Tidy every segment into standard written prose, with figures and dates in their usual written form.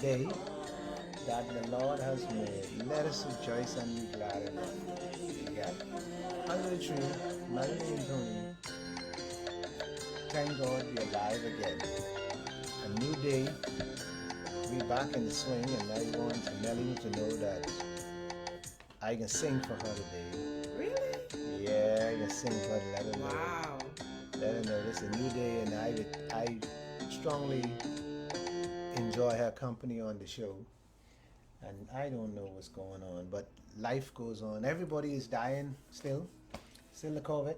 day that the Lord has made. Let us rejoice and be glad in it. We got under the tree, Mel Tony. Thank God we're alive again. A new day. We're back in the swing, and I want Melanie to know that I can sing for her today. Really? Yeah, I can sing for her. Let her know. Wow. Let her know this is a new day, and I strongly enjoy her company on the show. And I don't know what's going on, but life goes on. Everybody is dying still the COVID.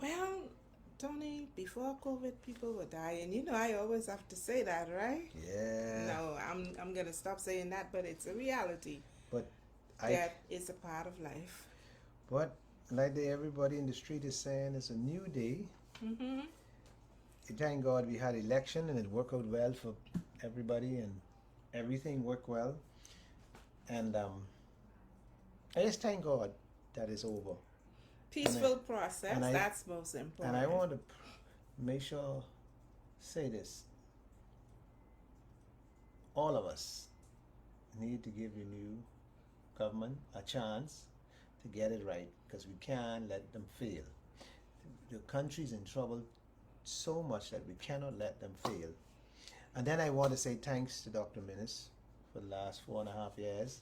Well, Tony, before COVID, people were dying. You know, I always have to say that, right? Yeah. No, I'm gonna stop saying that, but it's a reality. But I That is a part of life. but like everybody in the street is saying, it's a new day. Mhm. Thank God we had election and it worked out well for everybody and everything worked well. And I just thank God that it's over. Peaceful process. and I- That's most important. And I want to make sure say this. All of us need to give the new government a chance to get it right because we can't let them fail. The country's in trouble so much that we cannot let them fail. And then I want to say thanks to Dr. Minnis for the last 4.5 years.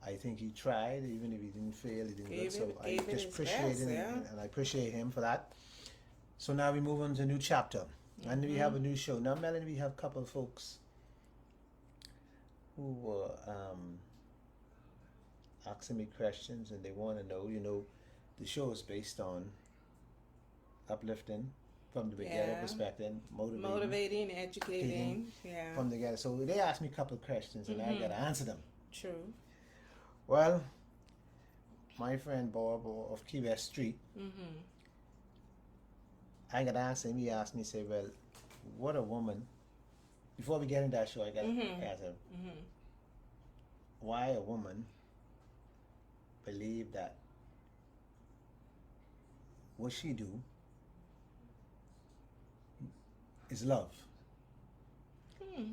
I think he tried, even if he didn't fail, he didn't good. So I gave it just his appreciate best, him, yeah. and I appreciate him for that. So now we move on to a new chapter, and we have a new show. Now, Melanie, we have a couple of folks who were asking me questions, and they want to know. The show is based on uplifting from the beginner Yeah. perspective, Motivating, educating. Yeah. from the get. So they asked me a couple of questions, and I got to answer them. True. Well, my friend Bob of Key West Street, Mhm. I got to ask him. He asked me, say, well, what a woman. Before we get into that show, I got to ask him, Mhm. why a woman believe that what she do is love. Hmm.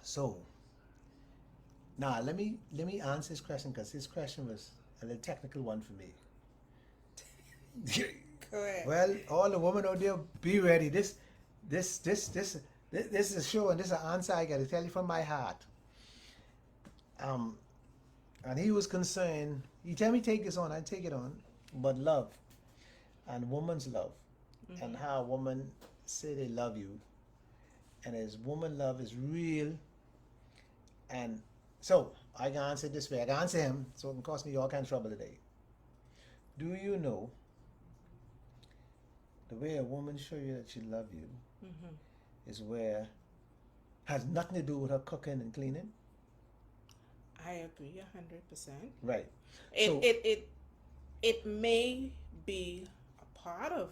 So now let me answer this question because this question was a little technical one for me. Go ahead. Well, all the women out there, be ready. This is a show, and this is an answer I got to tell you from my heart. And he was concerned. He tell me take this on, I take it on. But love, and woman's love, and how a woman say they love you, and as woman love is real. And so I can answer it this way. I can answer him, so it can cost me all kind of trouble today. Do you know the way a woman show you that she love you is where has nothing to do with her cooking and cleaning? I agree 100%. Right. It may be a part of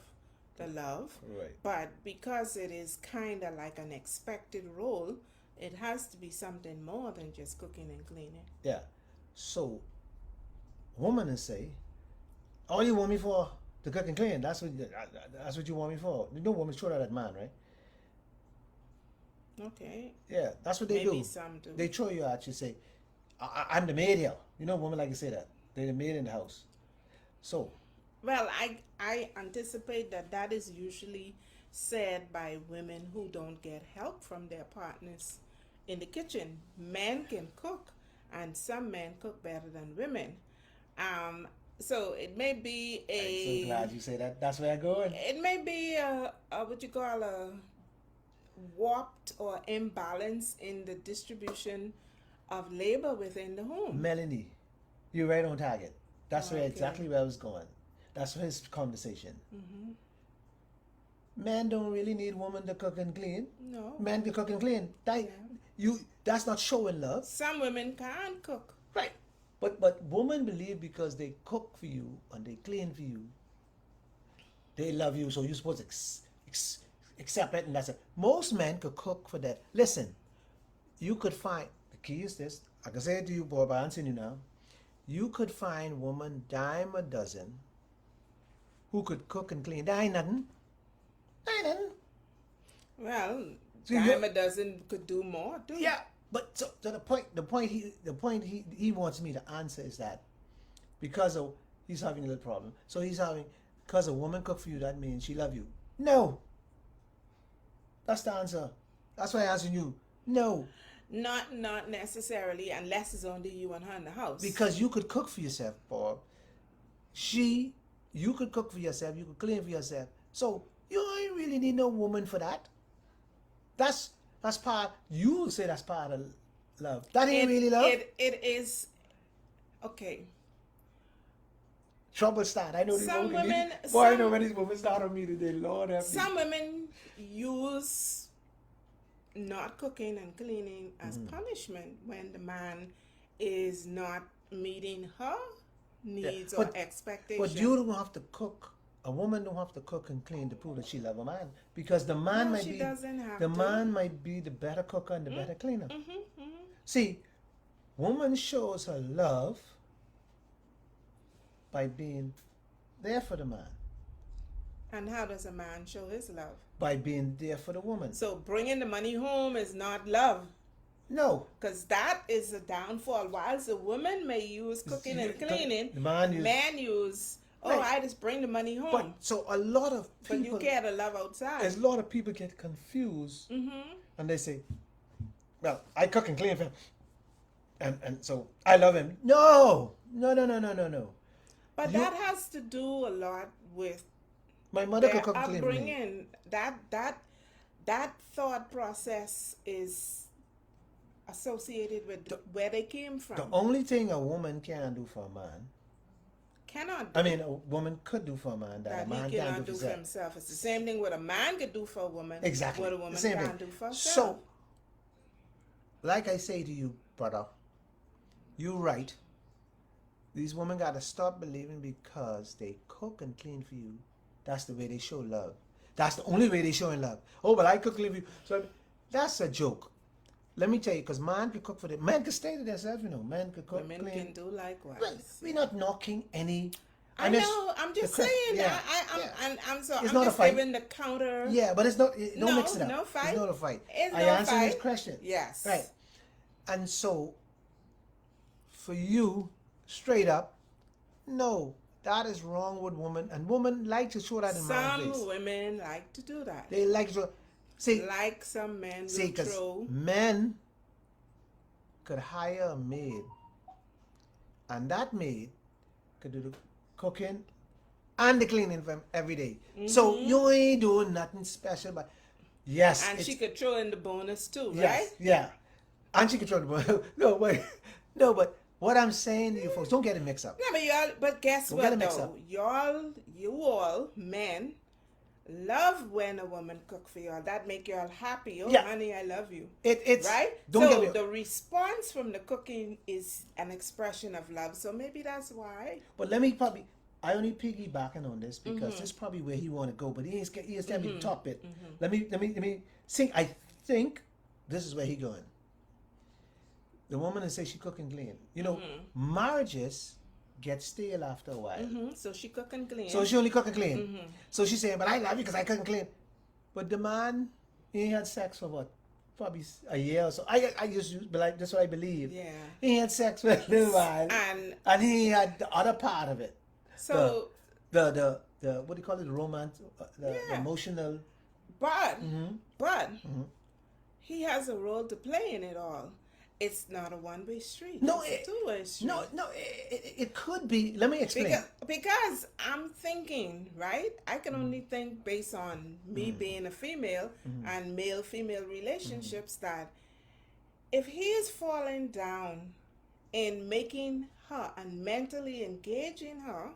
the love, Right. but because it is kind of like an expected role, it has to be something more than just cooking and cleaning. Yeah. So, woman is say, all you want me for to cook and clean. That's what you want me for. You know, women throw that at man, right? Okay. Yeah, that's what they Maybe do. some do. They throw you out. You say, I'm the maid here. You know, women like to say that. They're the maid in the house. So, Well, I anticipate that is usually said by women who don't get help from their partners in the kitchen. Men can cook, and some men cook better than women. So it may be I'm so glad you say that. That's where I'm going. it may be a what you call a warped or imbalance in the distribution of labor within the home. Melanie, you're right on target. That's where Okay. exactly where I was going. That's his conversation. Men don't really need women to cook and clean. No. Men can cook and clean. That's not showing love. Some women can cook. Right. But women believe because they cook for you and they clean for you, they love you, so you're supposed to accept it, and that's it. Most men could cook for that. Listen, you could find, the key is this, I can say it to you, boy, by answering you now. You could find woman dime a dozen who could cook and clean. That ain't nothing. That ain't nothing. Well, So dime a dozen could do more too. Yeah, But so the point he wants me to answer is that because of he's having a little problem. So he's having because a woman cook for you, that means she love you. No, that's the answer. That's why I answered you. No, Not necessarily, unless it's only you and her in the house. because you could cook for yourself, Bob. You could cook for yourself. You could clean for yourself. So you ain't really need no woman for that. That's part. You say that's part of love. That ain't really love. It is okay. Trouble start. I know these Some women, Boy, I know when these women start on me today. Lord help me. some women use not cooking and cleaning as punishment when the man is not meeting her needs or expectations. But you don't have to cook. A woman don't have to cook and clean to prove that she love a man, because the man No, might she be doesn't have the to. man might be the better cooker and the better cleaner. See, woman shows her love by being there for the man, And how does a man show his love? by being there for the woman. So bringing the money home is not love. No, Because that is a downfall. Whilst the woman may use cooking and cleaning, the man use, Right. I just bring the money home. but so a lot of But you people, care to love outside. a lot of people get confused, and they say, "Well, I cook and clean for him, and so I love him." No. But You- that has to do a lot with My mother their could cook and clean for me. upbringing. That thought process is associated with where they came from. The only thing a woman can do for a man, Cannot do I mean, a woman could do for a man that a that man he can't cannot do do for for himself. himself. It's the same thing what a man could do for a woman. Exactly. What a woman The same can't thing. do for herself. So, like I say to you, brother, you're right. These women got to stop believing because they cook and clean for you. That's the way they show love. That's the only way they showing love. Oh, but I cook and clean for you. So that's a joke. Let me tell you, because man could cook for them. Men could stay to themselves, you know. Men could cook, women clean. can do likewise. Well, we're not knocking any. I and it's- know. I'm just the cre- saying. yeah, I'm It's I'm not a just fight. giving the counter. Yeah, but it's not. Don't No, mix it up. no fight. It's not a fight. It's I no answered his fight. question. Yes. Right. And so, for you, straight up, no, that is wrong with women, and women like to show that in man's Some face. women like to do that. They like to see. Like some men See, will because throw. men could hire a maid, and that maid could do the cooking and the cleaning for him every day. So you ain't doing nothing special, but yes, And it's- she could throw in the bonus too, yes, right? yeah, and she could throw the ball. No, but what I'm saying to you folks, don't get it mixed up. No, but y'all. But guess Don't what get it mixed though? up. You all men love when a woman cook for y'all. That make y'all happy. Oh, Yeah. honey, I love you. It's Right? Don't so get me. the response from the cooking is an expression of love. So maybe that's why. But I only piggybacking on this because this is probably where he want to go, but he ain't telling me the top bit. Let me think. I think this is where he going. The woman that says she cook and clean. You know, marriages get stale after a while. So she cook and clean. So she only cook and clean. So she's saying, but I love you because I cook and clean. But the man, he ain't had sex for what? Probably a year or so. I just but like that's what I believe. Yeah. He had sex for a little while. And he had the other part of it. so, The what do you call it? The romance, the Yeah. emotional. but he has a role to play in it all. It's not a one-way street. No, it's a two-way street. No, it could be. Let me explain. Because I'm thinking, right? I can only think based on me being a female and male-female relationships that if he is falling down in making her and mentally engaging her,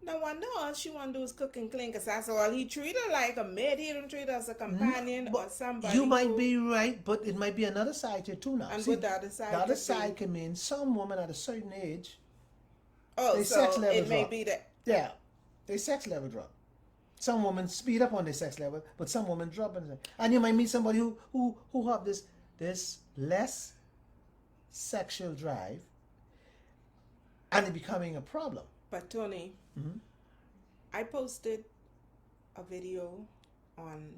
no one knows she want to do is cook and clean because that's all he treat her like a maid. He don't treat her as a companion or somebody. You might who- be right, but it might be another side to it too now. And See, what the other side the other could side be? can mean some woman at a certain age, Oh, their so sex level it may drop. be that. yeah, their sex level drop. Some women speed up on their sex level, but some women drop in it. And you might meet somebody who have this less sexual drive, and it becoming a problem. But Tony, I posted a video on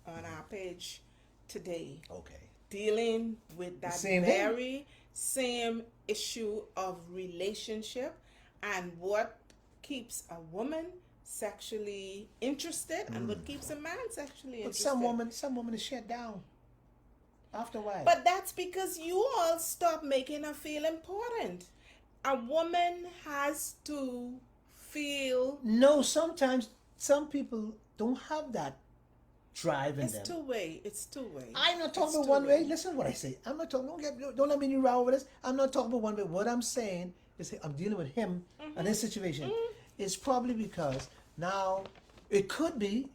our page today, Okay. dealing with that same very same issue of relationship and what keeps a woman sexually interested and what keeps a man sexually But interested. some woman is shut down after a while. But that's because you all stop making her feel important. A woman has to feel No, sometimes some people don't have that drive in it's them. two-way. It's two-way. I'm not talking It's about one way. two-way. Listen to what I say. I'm not talking. Don't let me row over this. I'm not talking about one way. What I'm saying is I'm dealing with him and his situation. It's probably because now it could be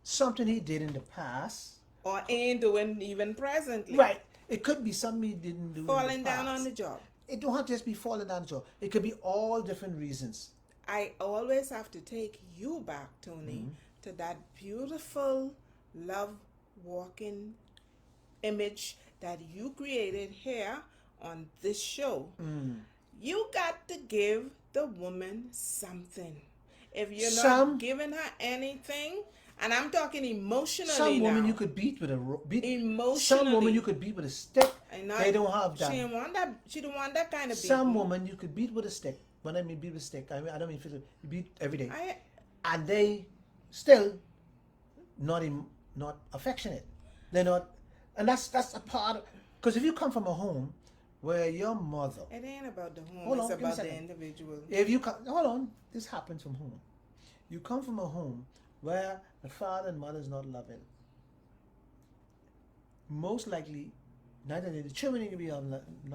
something he did in the past. Or ain't doing even presently. Right. It could be something he didn't do in Falling the down past. on the job. It don't have to just be falling down the job. It could be all different reasons. I always have to take you back, Tony, to that beautiful love walking image that you created here on this show. You got to give the woman something. If you're not giving her anything, and I'm talking emotionally Some women now. you could beat with a Emotionally. Some women you could beat with a stick. They don't have that. She don't want that. She don't want that kind of beating. Some women you could beat with a stick. When I mean beat with a stick, I don't mean physical. You beat every day, and they still not affectionate. They're not, and that's a part of. Because if you come from a home where your mother, it ain't about the home. Hold It's on, give me a about the second. individual. if you come, hold on, this happens from home. You come from a home where the father and mother is not loving. Most likely, neither the children can be not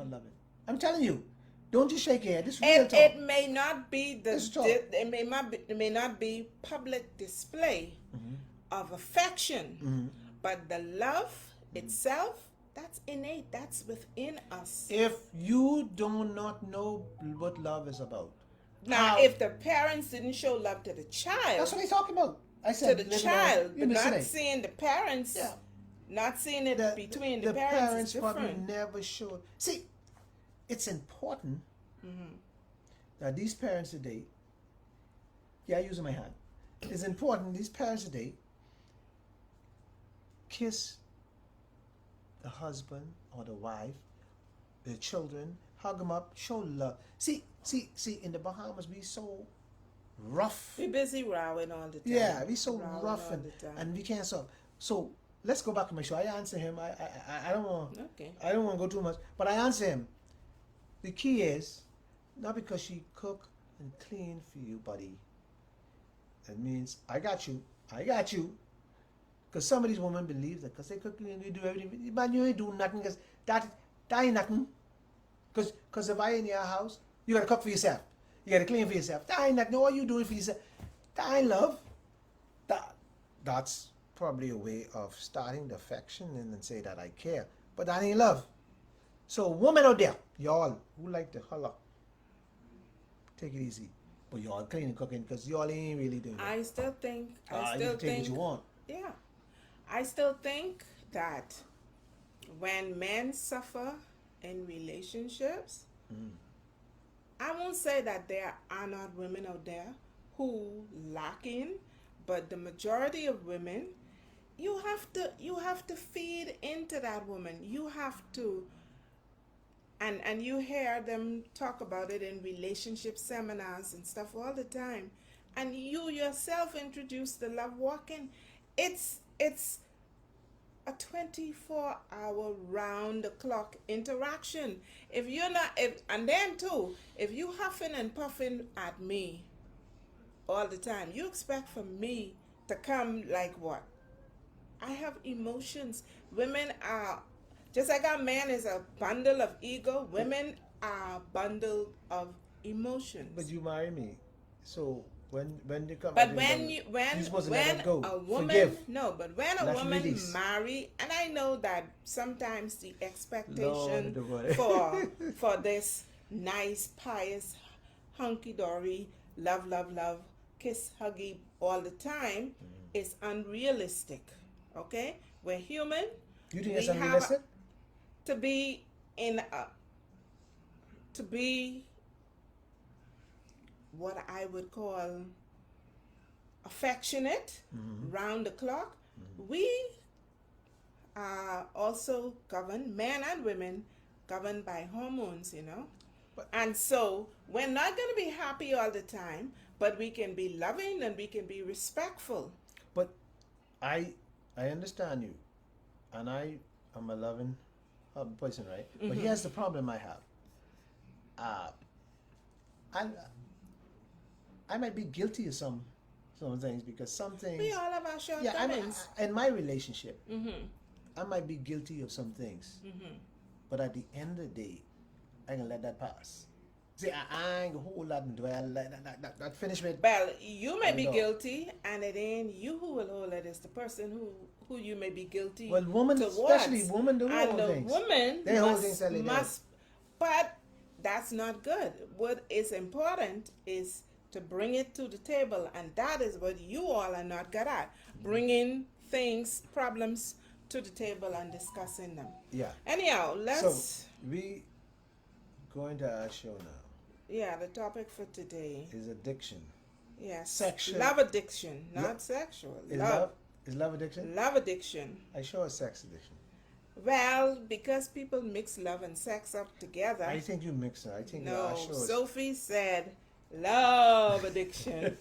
loving. I'm telling you, don't you shake your head. This is real talk. It may not be This is talk. it may not be public display of affection, but the love itself, that's innate. That's within us. If you do not know what love is about, Now, if the parents didn't show love to the child, that's what he's talking about. I to said the child, but not listening. seeing the parents, Yeah. not seeing it between the, the parents, is probably different. never showed. See, it's important that these parents today. Yeah, using my hand. It's important these parents today kiss the husband or the wife, their children, hug them up, show love. See, in the Bahamas we so rough. We busy rowing all the time. Yeah, we so Rowing rough all the time. and we can't solve. So let's go back to my show. I answer him. I don't want. Okay. I don't want to go too much, but I answer him. The key is not because she cook and clean for you, buddy. That means I got you. I got you. Because some of these women believe that because they cook and they do everything, man, you ain't doing nothing because that ain't nothing. Because if I in your house, you gotta cook for yourself. You gotta clean for yourself. That ain't nothing. All you doing for yourself. That ain't love. That's probably a way of starting the affection and then say that I care. But that ain't love. So women out there, y'all who like to holler, take it easy. But y'all cleaning and cooking because y'all ain't really doing it. I still think. You can take what you want. Yeah, I still think that when men suffer in relationships, I won't say that there are not women out there who lacking, but the majority of women, you have to feed into that woman. You have to, and you hear them talk about it in relationship seminars and stuff all the time. And you yourself introduce the love walking. It's a 24-hour round the clock interaction. If you're not, and then too, if you huffing and puffing at me all the time, you expect for me to come like what? I have emotions. Women are, just like a man is a bundle of ego, women are a bundle of emotions. But you marry me, so when they come. But when you're supposed to let when them go. a woman Forgive. no, but when a Let's woman release. marry, and I know that sometimes the expectation Lord, for this nice, pious, hunky dory, love, kiss, huggy all the time is unrealistic. Okay, we're human. You think We it's have unrealistic? to be in a, to be what I would call affectionate round the clock. We are also governed, men and women, governed by hormones, you know. But- And so we're not going to be happy all the time, but we can be loving and we can be respectful. But I understand you, and I am a loving person, right? But here's the problem I have. I I might be guilty of some things, because some things. We all have our Yeah, shortcomings. in my relationship, Mm-hmm. I might be guilty of some things, Mm-hmm. but at the end of the day, I can let that pass. See, I ain't gonna hold that and dwell. That finish with. Well, you may I be know. guilty, and it ain't you who will hold it. It's the person who you may be guilty. Well, women, towards. especially women, do And hold the things. woman They hold things that they do. must, but that's not good. What is important is to bring it to the table, and that is what you all are not good at: bringing things, problems to the table and discussing them. Yeah. Anyhow, let's. So we going to our show now. Yeah, the topic for today. Is addiction. Yes. Sexual- Love addiction, not Lo- sexual. Is Love. love addiction? Love addiction. I show a sex addiction. Well, because people mix love and sex up together. I think you mix it. I think No, our show is. Sophie said love addiction.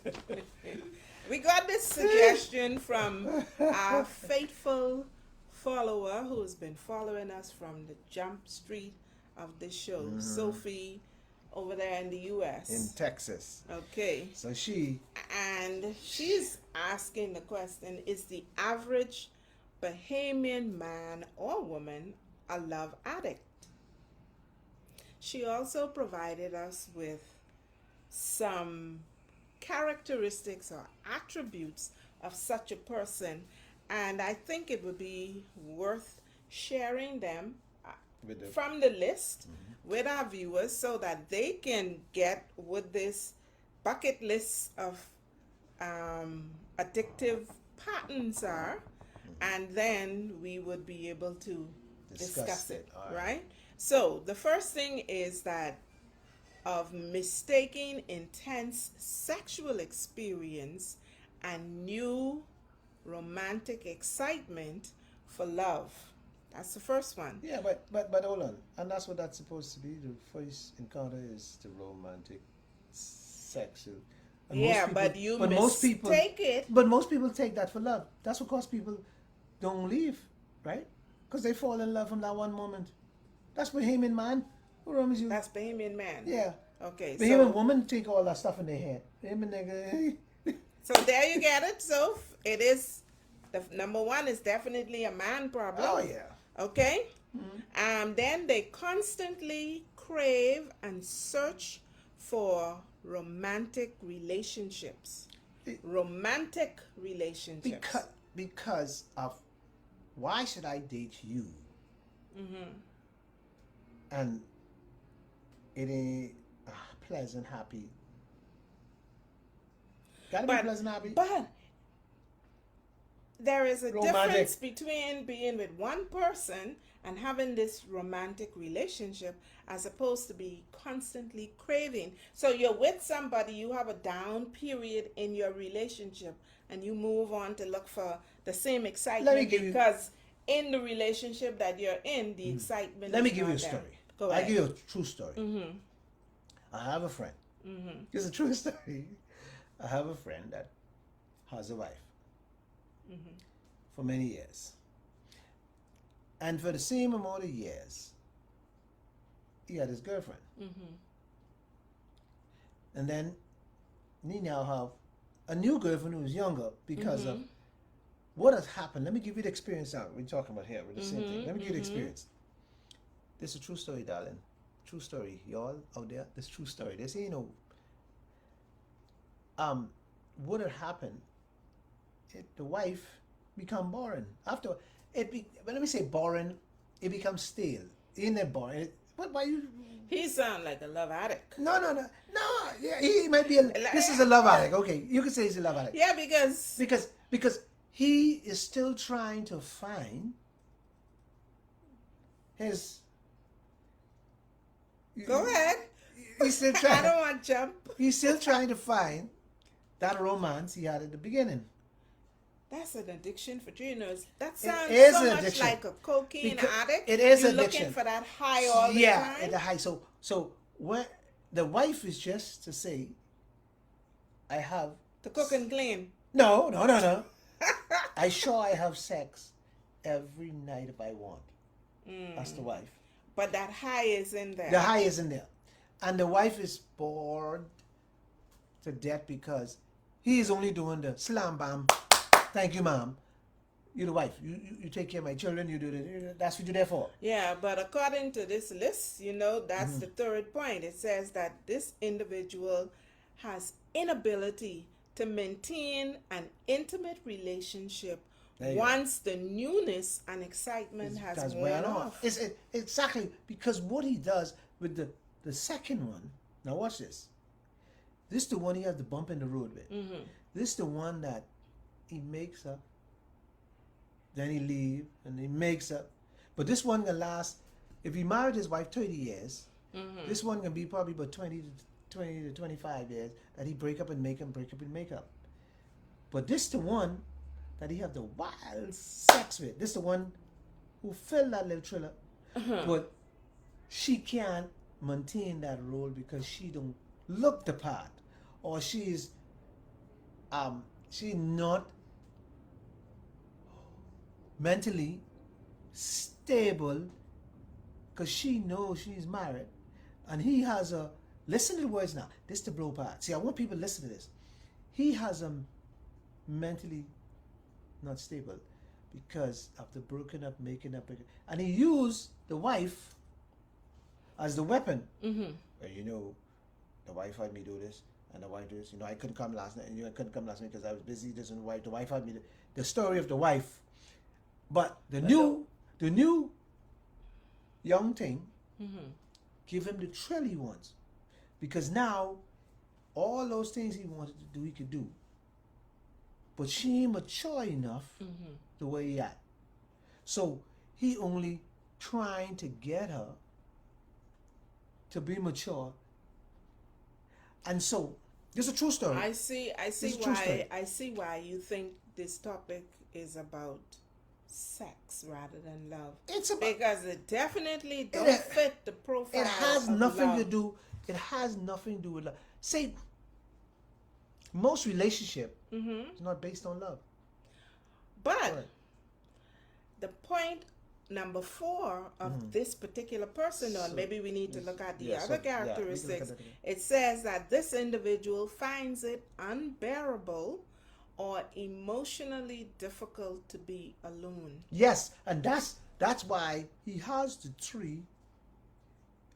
We got this suggestion from our faithful follower who's been following us from the jump street of this show, Sophie, over there in the U.S. in Texas. Okay. So she. And she's asking the question, is the average Bahamian man or woman a love addict? She also provided us with some characteristics or attributes of such a person, and I think it would be worth sharing them With the, from the list with our viewers so that they can get what this bucket list of addictive patterns are, and then we would be able to discuss it, All right? So the first thing is that of mistaking intense sexual experience and new romantic excitement for love. That's the first one. Yeah, but hold on, and that's what that's supposed to be. The first encounter is the romantic, sexual. And Yeah, most but you most people mistake it. But most people take that for love. That's what cause people don't leave, right? Because they fall in love from that one moment. That's Bahamian man. Who remembers you? That's Bahamian man. Yeah. Okay. Bahamian So, woman take all that stuff in their head. Bahamian nigga. so there you get it. So it is the number one is definitely a man problem. Oh yeah. Okay. Then they constantly crave and search for romantic relationships. Romantic relationships. Because of why should I date you? And it ain't pleasant, happy. Gotta be pleasant, happy. But there is a Romantic. difference between being with one person and having this romantic relationship as opposed to be constantly craving. So you're with somebody, you have a down period in your relationship, and you move on to look for the same excitement give you- because in the relationship that you're in, the excitement Let me is give you a not there. story. Go I ahead. give you a true story. I have a friend. It's a true story. I have a friend that has a wife for many years. And for the same amount of years, he had his girlfriend. And then he now have a new girlfriend who's younger because of what has happened. Let me give you the experience out. We're talking about here with the same thing. Let me give you the experience. This is a true story, darling. True story. Y'all out there, this true story. This ain't no what had happened, the wife become boring. After let me say boring, it becomes stale. Ain't that boring? Why you? He sound like a love addict. No. Yeah, he might be. This is a love addict. Okay, you can say he's a love addict. Yeah, because he is still trying to find his. go ahead. He's still I trying. don't want to jump. He's still trying to find that romance he had at the beginning. That's an addiction for dreamers. That It sounds is so an much addiction. like a cocaine Because addict. it is You're addiction. looking for that high all the Yeah, time. at the high. So when the wife is just to say, I have To cook and clean. no. I sure I have sex every night if I want. That's the wife. But that high is in there. The high is in there. And the wife is bored to death because he is only doing the slam bam. Thank you, mom. You're the wife. You take care of my children. You do the, that's what you're there for. Yeah, but according to this list, that's the third point. It says that this individual has inability to maintain an intimate relationship There you go. once the newness and excitement has worn off. Exactly because what he does with the second one. Now watch this. This is the one he has the bump in the road with. This is the one that he makes up. Then he leave and he makes up. But this one can last. If he married his wife 30 years, this one can be probably about 20 to 25 years that he break up and make up, break up and make up. But this the one that he have the wild sex with. This the one who filled that little thriller. But she can't maintain that role because she don't look the part, or she's not mentally stable because she knows she's married, and he has a, listen to the words now, this is the blow part. See, I want people to listen to this. He has a mentally not stable because of the broken up, making up, and he used the wife as the weapon. And the wife had me do this, and the wife do this. I couldn't come last night, and I couldn't come last night because I was busy. This and the wife had me. The story of the wife, but the new young thing, give him the thrill he wants, because now all those things he wanted to do, he could do. But she ain't mature enough the way he at. So he only trying to get her to be mature. And so this is a true story. I see why you think this topic is about sex rather than love. It's about, because it definitely don't fit the profile. It has of nothing love. to do. It has nothing to do with love. See, most relationship is not based on love. But Right. the point number 4 of this particular person, or maybe we need to look at the other characteristics. It says that this individual finds it unbearable or emotionally difficult to be alone. Yes, and that's why he has the tree.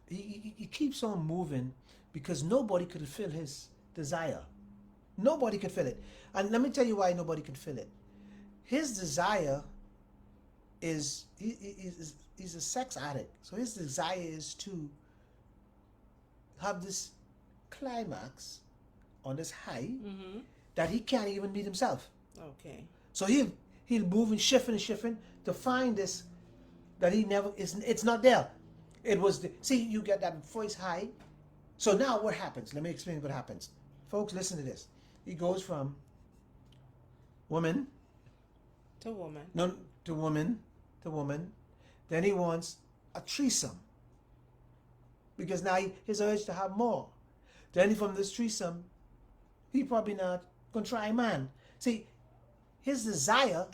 He keeps on moving because nobody could fill his desire. Nobody could fill it. And let me tell you why nobody could fill it. His desire is he's a sex addict. So his desire is to have this climax on this high that he can't even meet himself. Okay. So he'll move and shifting to find this that he never is. It's not there. It was see, you get that voice high. So now what happens? Let me explain what happens. Folks, listen to this. He goes from woman To woman. no to woman. Then he wants a threesome. Because now his urge to have more. Then from this threesome, he probably not gonna try man. See, his desire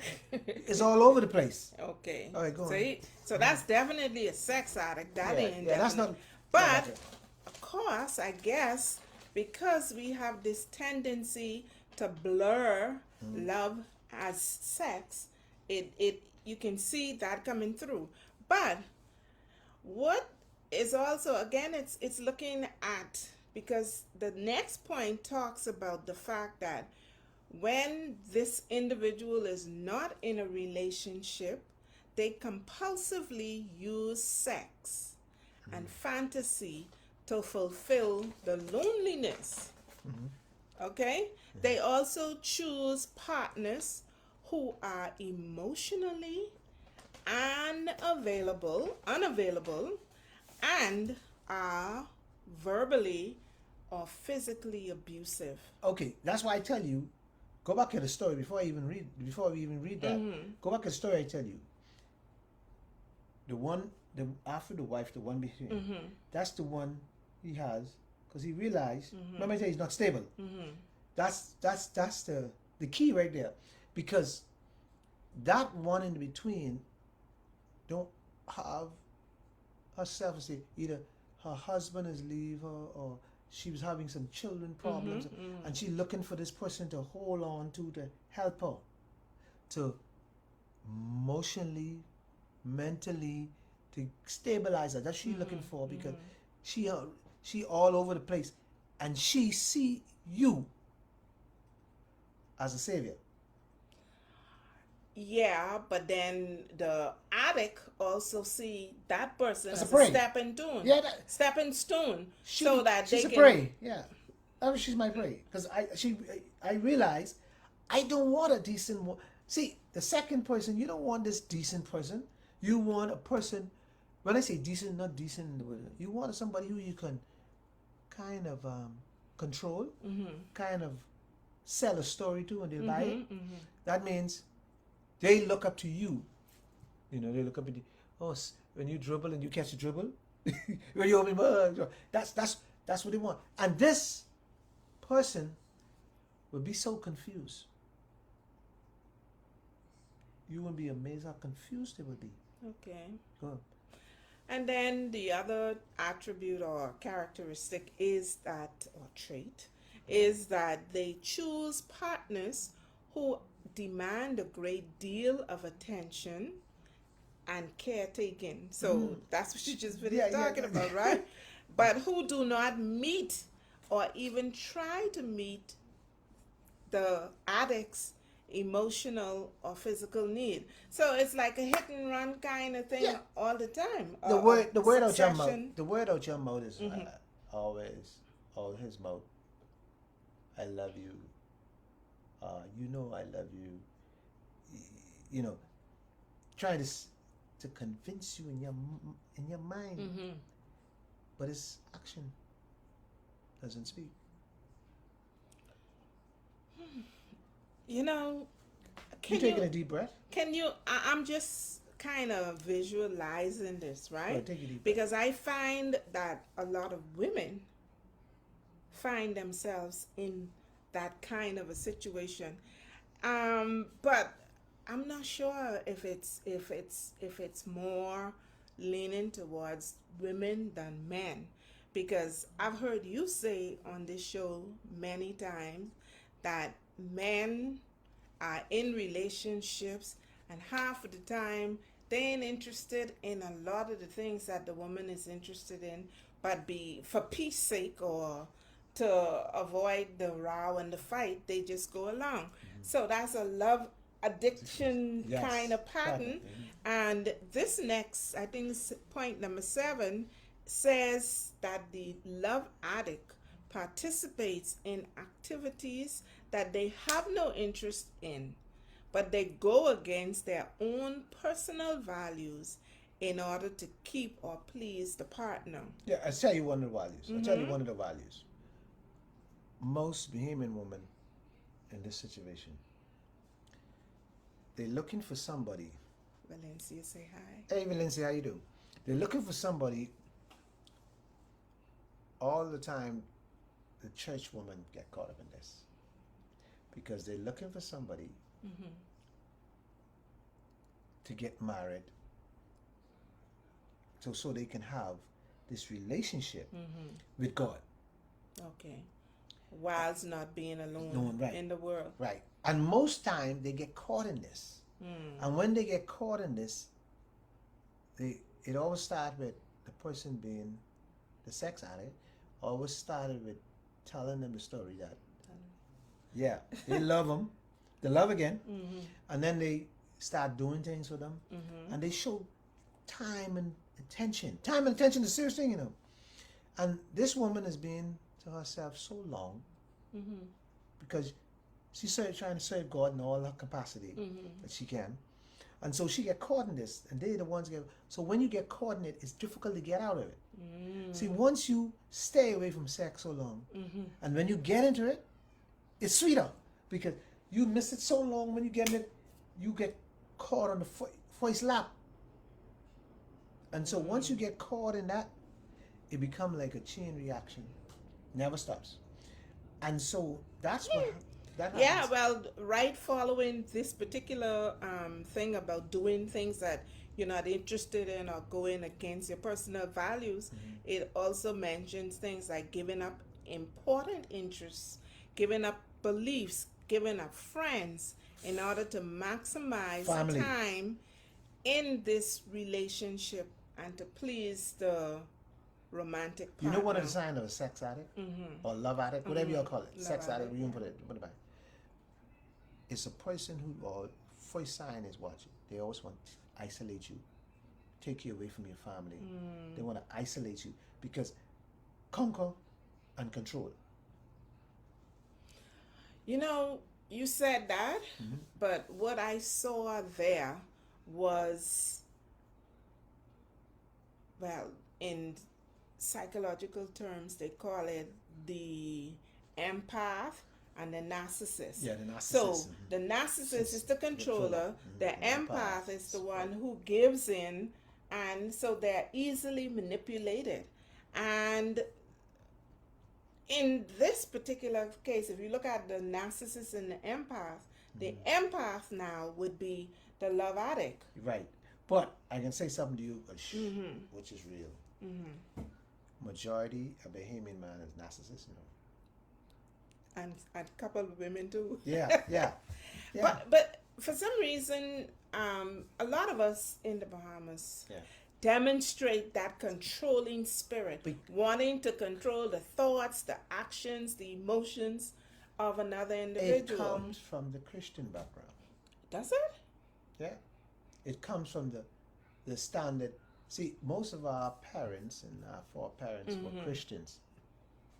is all over the place. Okay. All right, go on. So that's definitely a sex addict. That ain't that's definitely- not. But not of course, I guess because we have this tendency to blur love as sex, it you can see that coming through. But what is also, again, it's looking at, because the next point talks about the fact that when this individual is not in a relationship, they compulsively use sex and fantasy to fulfill the loneliness. Okay? They also choose partners who are emotionally unavailable, and are verbally or physically abusive. Okay, that's why I tell you, Go back to the story before we even read that. Go back to the story I tell you. The one, the after the wife, the one between, that's the one he has because he realized. Remember, I tell you, he's not stable. That's the key right there, because that one in between don't have herself say either her husband is leave her or she was having some children problems and she looking for this person to hold on to help her to emotionally, mentally, to stabilize her. That's she looking for, because she all over the place and she see you as a savior. Yeah, but then the addict also see that person As as a a prey. stepping stone. Yeah, stepping stone. She, So that she's they a can. prey. Yeah, she's my prey because I realize I don't want a decent one. See, the second person, you don't want this decent person. You want a person. When I say decent, not decent in the word. You want somebody who you can kind of control, kind of sell a story to, and they'll buy it. That means they look up to you. You know, they look up at you. Oh, when you dribble and you catch a dribble, when you open, that's what they want. And this person will be so confused. You will be amazed how confused they will be. Okay. Go on. And then the other attribute or characteristic is that, or trait, is that they choose partners who demand a great deal of attention and caretaking. So that's what you just finished talking about, right? But who do not meet or even try to meet the addict's emotional or physical need. So it's like a hit and run kind of thing all the time. The word out your mouth. Succession. The word out your mouth is always all his mouth. I love you. You know I love you. You know, trying to convince you in your mind, but his action doesn't speak. You know, You taking a deep breath? Can you? I'm just kind of visualizing this, right? Take a deep breath. Because I find that a lot of women find themselves in that kind of a situation, but I'm not sure if it's more leaning towards women than men, because I've heard you say on this show many times that men are in relationships and half of the time they ain't interested in a lot of the things that the woman is interested in, but be for peace sake or to avoid the row and the fight, they just go along. So that's a love addiction kind of pattern. And this next, I think it's point number 7, says that the love addict participates in activities that they have no interest in, but they go against their own personal values in order to keep or please the partner. Yeah, I'll tell you one of the values. I'll tell you one of the values. Most Bahamian women in this situation, they're looking for somebody. Valencia, say hi. Hey, Valencia, how you do? They're looking for somebody all the time. The church women get caught up in this because they're looking for somebody to get married so they can have this relationship with God. Okay. Whilst not being alone right. in the world. Right. And most time they get caught in this. And when they get caught in this, it always starts with the person being the sex addict. Always started with telling them the story that, they love them, they love again, and then they start doing things for them, and they show time and attention. Time and attention is a serious thing, you know. And this woman has been to herself so long because she's trying to serve God in all her capacity that she can. And so she get caught in this, and they're the ones get. So when you get caught in it, it's difficult to get out of it. See, once you stay away from sex so long, and when you get into it, it's sweeter because You miss it so long when you get it, you get caught on the first lap. And so once you get caught in that, it becomes like a chain reaction. Never stops. And so that's what that happens. Yeah, well, right following this particular thing about doing things that you're not interested in or going against your personal values, it also mentions things like giving up important interests, giving up beliefs, giving up friends in order to maximize Family. time in this relationship and to please the romantic You partner. know what is a sign of a sex addict or love addict, whatever you call it, Love sex addict. addict, You can put it back. It's a person who, or first sign is what they always want to isolate you, take you away from your family. They want to isolate you because conquer and control. You know, you said that, but what I saw there was, well, in psychological terms, they call it the empath and the narcissist. Yeah, the narcissist. So the narcissist is the controller, the empath is the one who gives in, and so they're easily manipulated. And in this particular case, if you look at the narcissist and the empath now would be the love addict. Right. But I can say something to you, which is real. Majority of Bahamian man is narcissist, you know. And a couple of women too. Yeah. But for some reason, a lot of us in the Bahamas demonstrate that controlling spirit, wanting to control the thoughts, the actions, the emotions of another individual. It comes from the Christian background. Does it? Yeah. It comes from the standard. See, most of our parents and our foreparents were Christians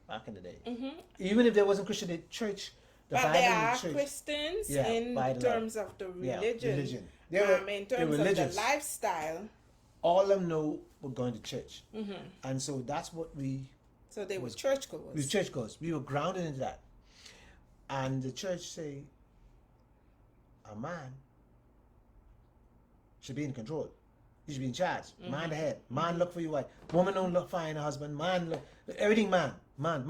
back in the day. Even if there wasn't Christian, the church, the But Bible there and are the church. Christians Yeah, in by the terms of the religion. religion. In terms of the lifestyle. All of them know we're going to church. And so that's what So they were churchgoers. we churchgoers. We were grounded in that. And the church say, a man should be in control. He should be in charge. Man the head. Man look for your wife. Woman don't look find a husband. Man look everything man. Man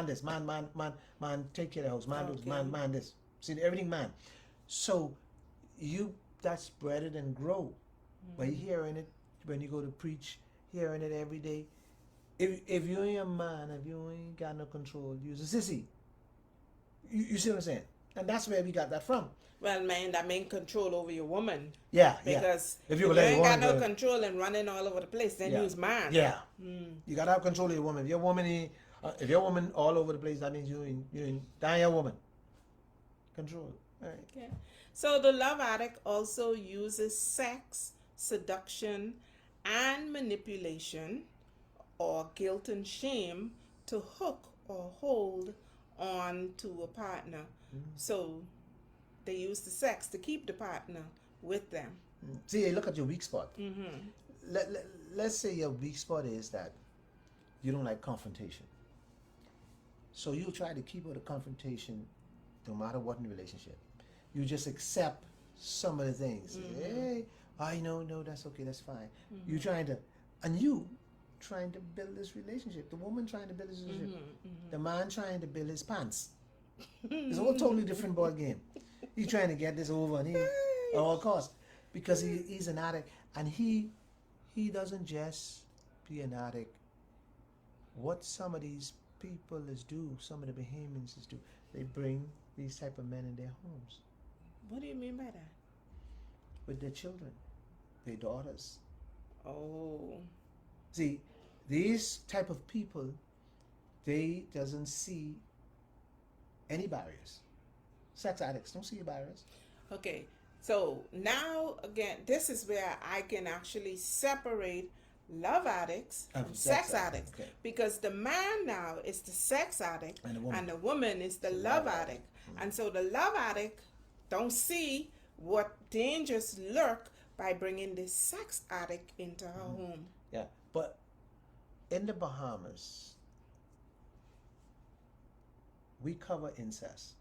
this. Man take care of the house. Man do man this. See everything man. So that's spread it and grow. By hearing it when you go to preach, hearing it every day. If you ain't a man, if you ain't got no control, you're a sissy. You see what I'm saying? And that's where we got that from. Well, man, that means control over your woman. Yeah, Because if you ain't got no control and running all over the place, then you's man. Yeah. You gotta have control of your woman. If your woman all over the place, that means you ain't your woman. Control. All right. Okay. So the love addict also uses sex, seduction, and manipulation, or guilt and shame, to hook or hold on to a partner. So they use the sex to keep the partner with them. See, look at your weak spot. Let's say your weak spot is that you don't like confrontation. So you'll try to keep out the confrontation no matter what in the relationship. You just accept some of the things. Hey, I know, that's okay, that's fine. You trying to build this relationship. The woman trying to build this relationship. The man trying to build his pants. It's a whole totally different ball game. He's trying to get this over and at all costs because he's an addict, and he doesn't just be an addict. What some of these people do, some of the Bahamians do, they bring these type of men in their homes. What do you mean by that? With their children, their daughters. Oh. See, these type of people, they doesn't see any barriers. Sex addicts don't see any barriers. Okay, so now again, this is where I can actually separate love addicts from sex addicts. Okay. Because the man now is the sex addict And the woman is the love addict. And so the love addict don't see what dangers lurk by bringing the sex addict into her home. Yeah, but in the Bahamas, we cover incest.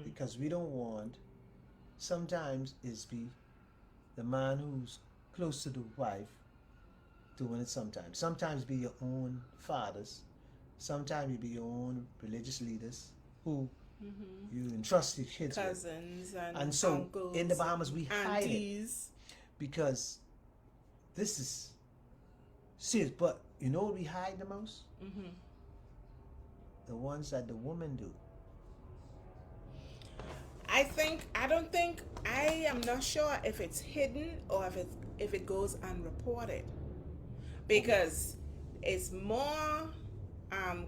because we don't want. Sometimes it's be the man who's close to the wife doing it. Sometimes be your own fathers. Sometimes it be your own religious leaders who you entrust your kids with. Cousins and And so uncles in the Bahamas we hide it aunties. because this is serious. But you know what we hide the most? The ones that the women do. I am not sure if it's hidden or if it goes unreported, because it's more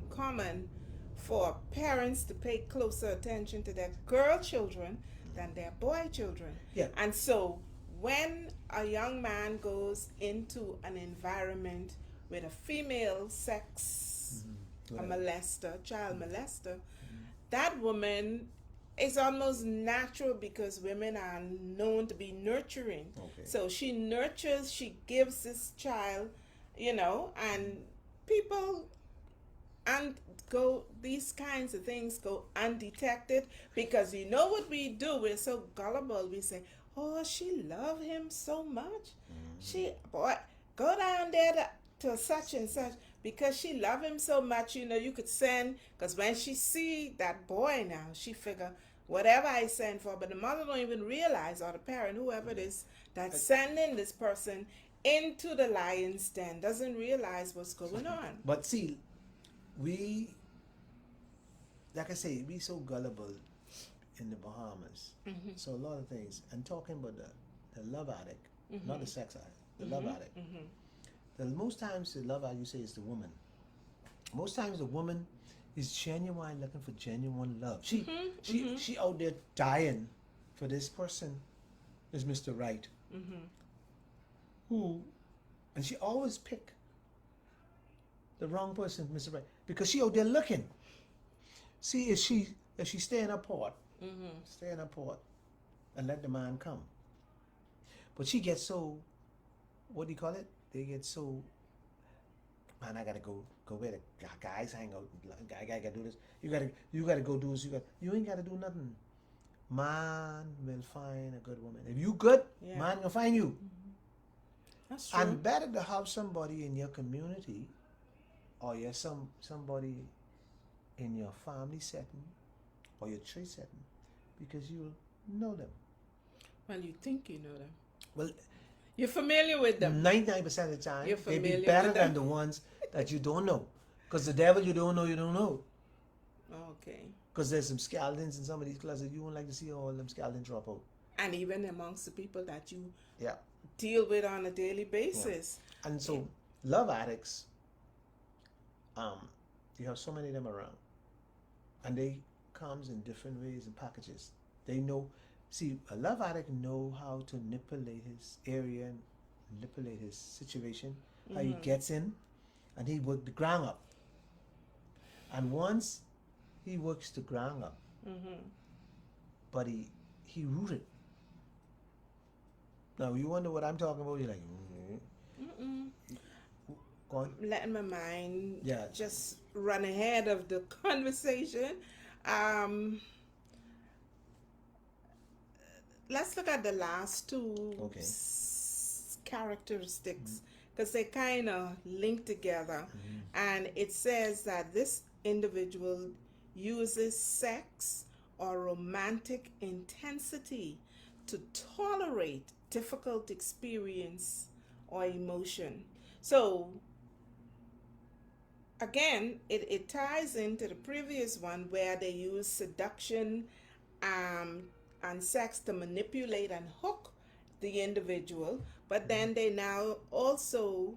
common for parents to pay closer attention to their girl children than their boy children. Yeah. And so when a young man goes into an environment with a female sex, a molester, child molester, that woman is almost natural because women are known to be nurturing. Okay. So she nurtures, she gives this child, and people and go these kinds of things go undetected because what we do, we're so gullible. We say, oh, she love him so much. She go down there to such and such because she love him so much. You could send, because when she see that boy now, she figure whatever I send for, but the mother don't even realize, or the parent, whoever it is that's sending this person into the lion's den, doesn't realize what's going on. But see, we, like I say, we so gullible in the Bahamas. So a lot of things. And talking about the love addict, not the sex addict, the love addict. The most times the love addict, you say, is the woman. Most times the woman is genuine, looking for genuine love. She out there dying for this person, is Mr. Right. Who, and she always pick the wrong person, Mr. Right, because she out there looking. See, if she stay in her port, and let the man come. But she gets so, what do you call it? They get so, man, I gotta go where the guys hang out. I gotta do this. You gotta go do this. You ain't gotta do nothing. Man will find a good woman. If you good, man will find you. That's true. And better to have somebody in your community, or somebody in your family setting, or your church setting, because you know them. Well, you think you know them. Well, you're familiar with them. 99% of the time, You're they familiar be better with than them. the ones that you don't know. Because the devil you don't know. Okay. Because there's some skeletons in some of these closets. You won't like to see all them skeletons drop out. And even amongst the people that you Yeah. deal with on a daily basis. Yeah. And so, love addicts, you have so many of them around. And they comes in different ways and packages. They know, see, a love addict know how to manipulate his area and manipulate his situation, how he gets in, and he work the ground up. And once he works the ground up, but he rooted. Now you wonder what I'm talking about. You're like, go on. Letting my mind Yeah. just run ahead of the conversation. Let's look at the last two characteristics, because they kind of link together. And it says that this individual uses sex or romantic intensity to tolerate difficult experience or emotion. So again, it ties into the previous one where they use seduction and sex to manipulate and hook the individual, but then they now also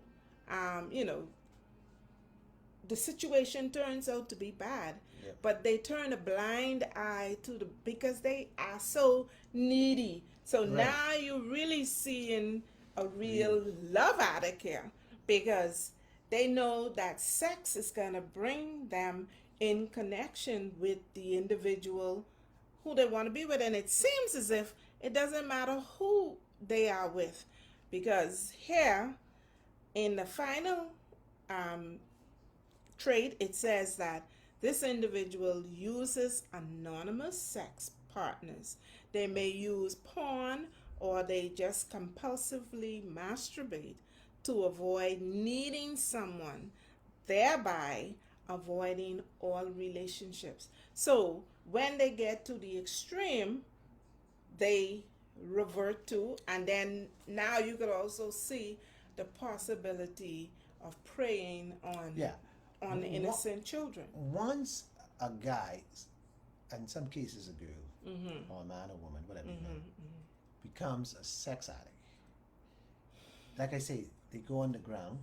the situation turns out to be bad, but they turn a blind eye to because they are so needy. So now you're really seeing a real love addict here, because they know that sex is going to bring them in connection with the individual who they want to be with. And it seems as if it doesn't matter who they are with, because here in the final trait, it says that This individual uses anonymous sex partners. They may use porn or they just compulsively masturbate to avoid needing someone, thereby avoiding all relationships. So when they get to the extreme, they revert to, and then now you could also see the possibility of preying Yeah. on innocent children. Once a guy, in some cases a girl, Mm-hmm. or a man or woman, whatever you Mm-hmm. know, becomes a sex addict. Like I say, they go underground.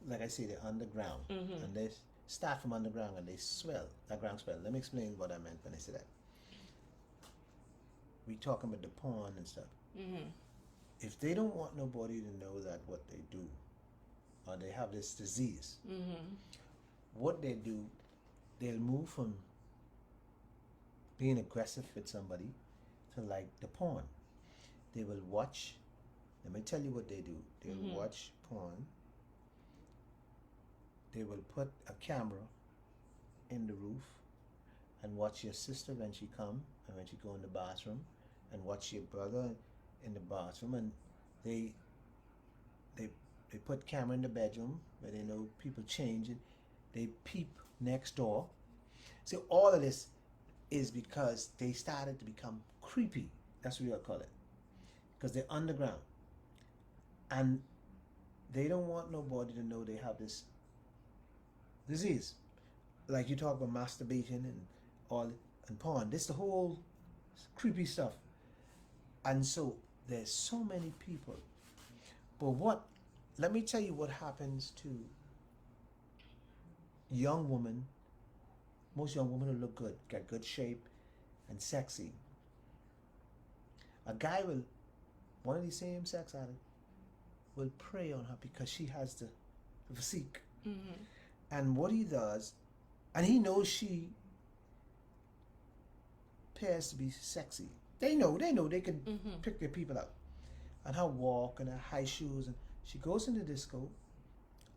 Like I say, they're underground, Mm-hmm. and they start from underground and they swell. That ground swell. Let me explain what I meant when I said that. We talking about the porn and stuff. Mm-hmm. If they don't want nobody to know that what they do, or they have this disease, Mm-hmm. what they do, they'll move from being aggressive with somebody to like the porn. They will watch. Let me tell you what they do. They'll Mm-hmm. watch porn. They will put a camera in the roof and watch your sister when she come and when she go in the bathroom, and watch your brother in the bathroom, and they they they put camera in the bedroom where they know people changing. They peep next door. So all of this is because they started to become creepy. That's what we call it. Because they're underground. And they don't want nobody to know they have this disease. Like you talk about masturbation and all and porn. This the whole creepy stuff. And so there's so many people. But let me tell you what happens to young women. Most young women who look good, got good shape and sexy. A guy will, one of these same sex addicts, will prey on her because she has the physique. Mm-hmm. And what he does, and he knows she appears to be sexy. They know they can Mm-hmm. pick their people out. And her walk and her high shoes, and she goes in the disco,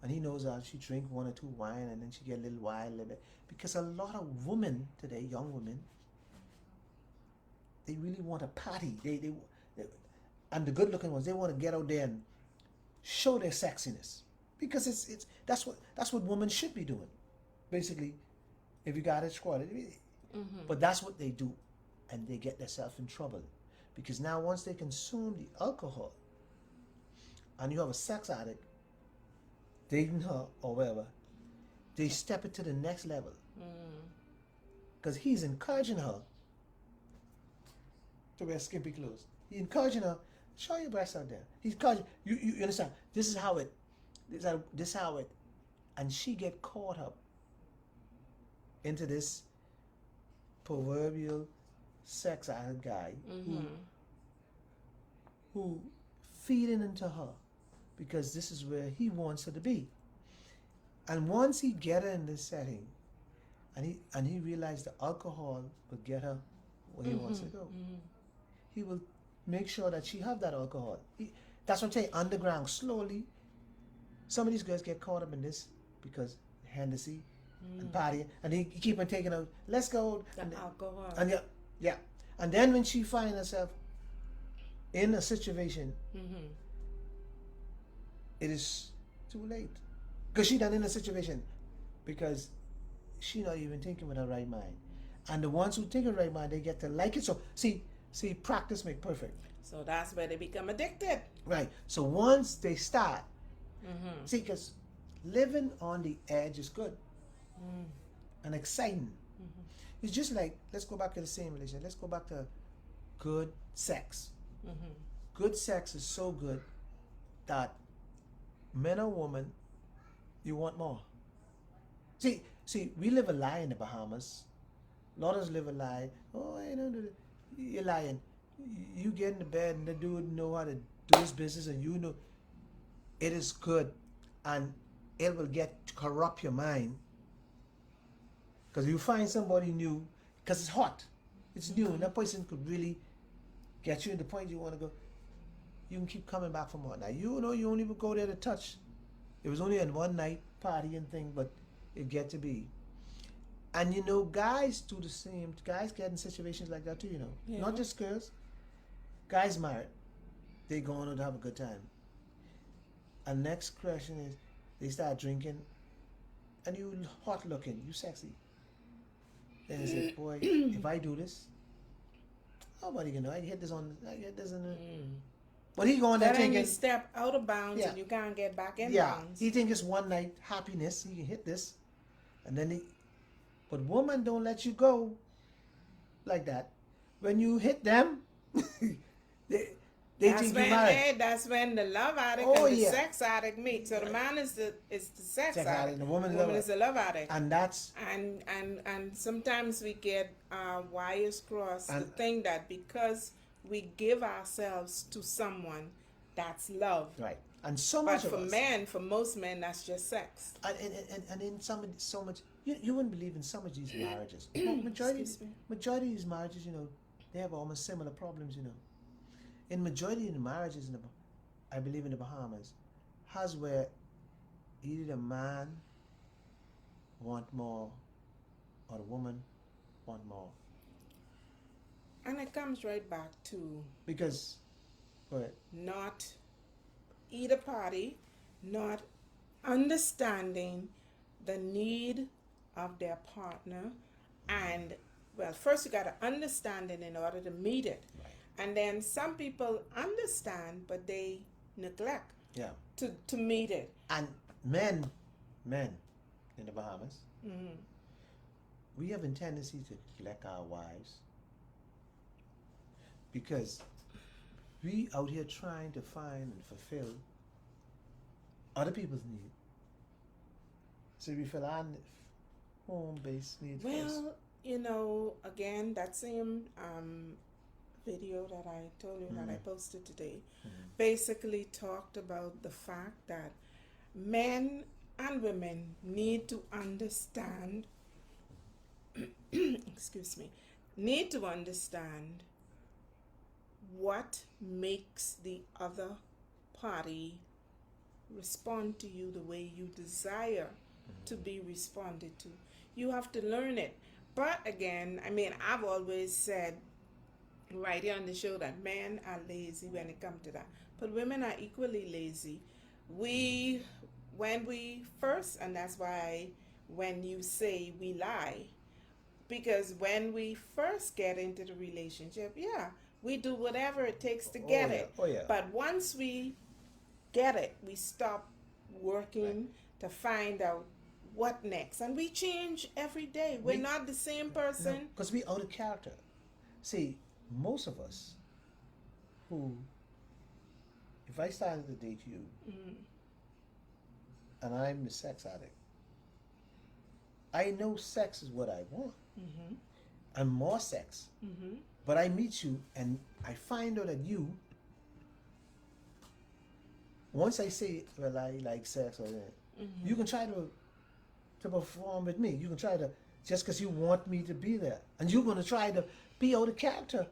and he knows that she drink one or two wine, and then she get a little wild, a little bit. Because a lot of women today, young women, they really want a party. They and the good-looking ones, they want to get out there and show their sexiness, because it's that's what women should be doing, basically. If you got it squatted, Mm-hmm. but that's what they do, and they get themselves in trouble, because now once they consume the alcohol, and you have a sex addict dating her or whatever, they step it to the next level, because he's encouraging her to wear skimpy clothes. He's encouraging her, show your breasts out there. He's encouraging you understand. This is how it, and she get caught up into this proverbial sex addict guy Mm-hmm. who feeding into her, because this is where he wants her to be. And once he get her in this setting, and he realized the alcohol will get her where he wants to go, Mm-hmm. he will make sure that she have that alcohol. That's what I'm saying. Underground, slowly, some of these girls get caught up in this because Hennessy and partying, and he keep on taking out. Let's go. The alcohol. And yeah, and then when she find herself in a situation, Mm-hmm. it is too late, because she done in a situation, because she not even thinking with her right mind, and the ones who think of right mind, they get to like it. So see, practice make perfect. So that's where they become addicted. Right. So once they start, Mm-hmm. see, because living on the edge is good and exciting. Mm-hmm. It's just like, let's go back to the same relationship. Let's go back to good sex. Mm-hmm. Good sex is so good that men or women, you want more. See, we live a lie in the Bahamas. A lot of us live a lie. Oh, I don't do that. You're lying. You get in the bed and the dude know how to do his business, and you know it is good, and it will get to corrupt your mind, because you find somebody new, because it's hot, it's new, and that person could really get you to the point you want to go. You can keep coming back for more. Now you know you only would go there to touch. It was only a one night party and thing, but it get to be. And you know, guys do the same. Guys get in situations like that too. You know, Yeah. not just girls. Guys married, they go on to have a good time. And next question is, they start drinking, and you hot looking, you sexy. Then they say, boy, if I do this, nobody can know. I hit this on. I hit this in. But he going there That time you thinking, step out of bounds Yeah. and you can't get back in yeah, bounds. he think it's one night happiness. He can hit this, and then he. But women don't let you go like that. When you hit them, they That's think when, you married. hey, that's when the love addict Oh, and the yeah. sex addict meet. So the man is the sex Sex addict, addict. and the woman is woman love is the love addict. And that's And sometimes we get wires crossed to And- think that because we give ourselves to someone, that's love. right. And so But much of for us. men, for most men, that's just sex. And in so much, you wouldn't believe in some of these marriages. majority Excuse me. majority of these marriages, you know, they have almost similar problems. You know, in majority of the marriages in the, I believe in the Bahamas, has where either the man want more or the woman want more, And it comes right back to because, go ahead. not either party, not understanding the need of their partner. And, well, first you got to understand it in order to meet it. Right. And then some people understand, but they neglect Yeah. to meet it. And men in the Bahamas, Mm-hmm. we have a tendency to neglect our wives because we out here trying to find and fulfill other people's need. So we feel our home-based needs first. Well, you know, again, that same video that I told you that I posted today basically talked about the fact that men and women need to understand, excuse me, need to understand what makes the other party respond to you the way you desire to be responded to. You have to learn it. But again, I mean, I've always said right here on the show that men are lazy when it comes to that. But women are equally lazy. When we first, and that's why when you say we lie, because when we first get into the relationship, yeah, we do whatever it takes to get yeah. it. Oh, yeah. But once we get it, we stop working to find out what next. And we change every day. We're not the same person. Because we out of character. See, most of us who, if I started to date you and I'm the sex addict, I know sex is what I want. And more sex. But I meet you and I find out that you, once I say, well, I like sex, or you can try to perform with me. You can try to, just because you want me to be there. And you're going to try to be out of character.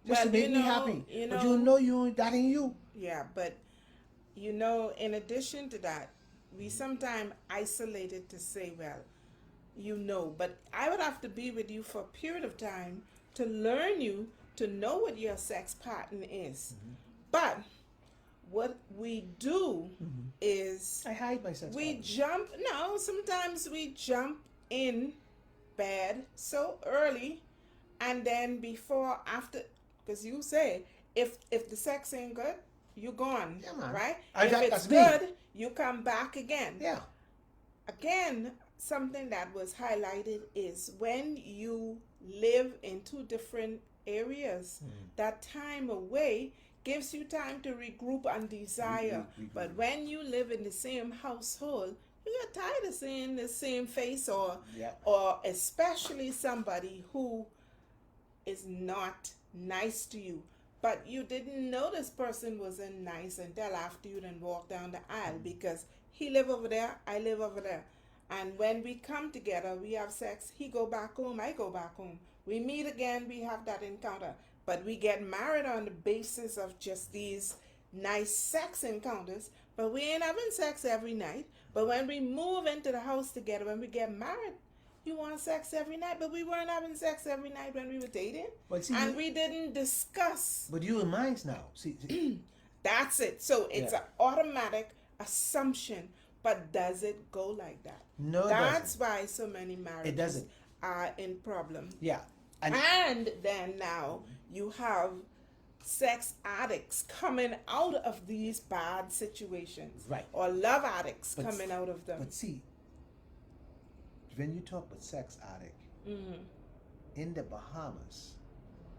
Just Well, to make you me know- happy. you But know- that ain't you. Yeah, but you know, in addition to that, we sometimes isolate it to say, well, you know, but I would have to be with you for a period of time to learn you, to know what your sex partner is. But what we do is I hide my sex we partner. sometimes we jump in bed so early, and then after, because you say, if the sex ain't good, you gone, Yeah, man. right? I If got- it's that's me. good, you come back again. Yeah. Again, something that was highlighted is when you live in two different areas, that time away gives you time to regroup and desire. Regroup. But when you live in the same household, you get tired of seeing the same face, or especially somebody who is not nice to you. But you didn't know this person wasn't nice until after you done walk down the aisle, because he live over there, I live over there. And when we come together, we have sex, he go back home, I go back home. We meet again, we have that encounter. But we get married on the basis of just these nice sex encounters, but we ain't having sex every night. But when we move into the house together, when we get married, you want sex every night, but we weren't having sex every night when we were dating. But see, And we didn't discuss. but you and mine's now. See, That's it. So it's Yeah. an automatic assumption. But does it go like that? No, it That's doesn't. why so many marriages doesn't. are in problem. Yeah. And then now you have sex addicts coming out of these bad situations. Right. Or love addicts But- coming out of them. But see, when you talk about sex addict in the Bahamas,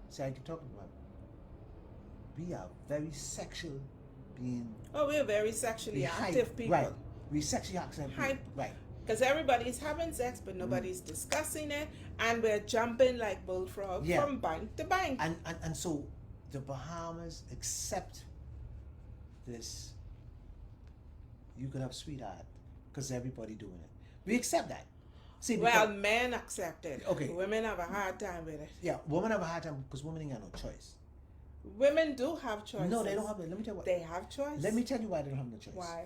see, I can talk about. We are very sexual being. Oh, we're very sexually active people. Right. We sexually active people. Hype. Right. Because everybody's having sex, but nobody's discussing it, and we're jumping like bullfrogs Yeah. from bank to bank. And so the Bahamas accept this. You could have sweetheart because everybody doing it. We accept that. See, Well, because, men accept it. Okay. Women have a hard time with it. yeah, women have a hard time because women ain't got no choice. Women do have choices. No, they don't have it. Let me tell you what. They have choice. Let me tell you why they don't have no choice. Why?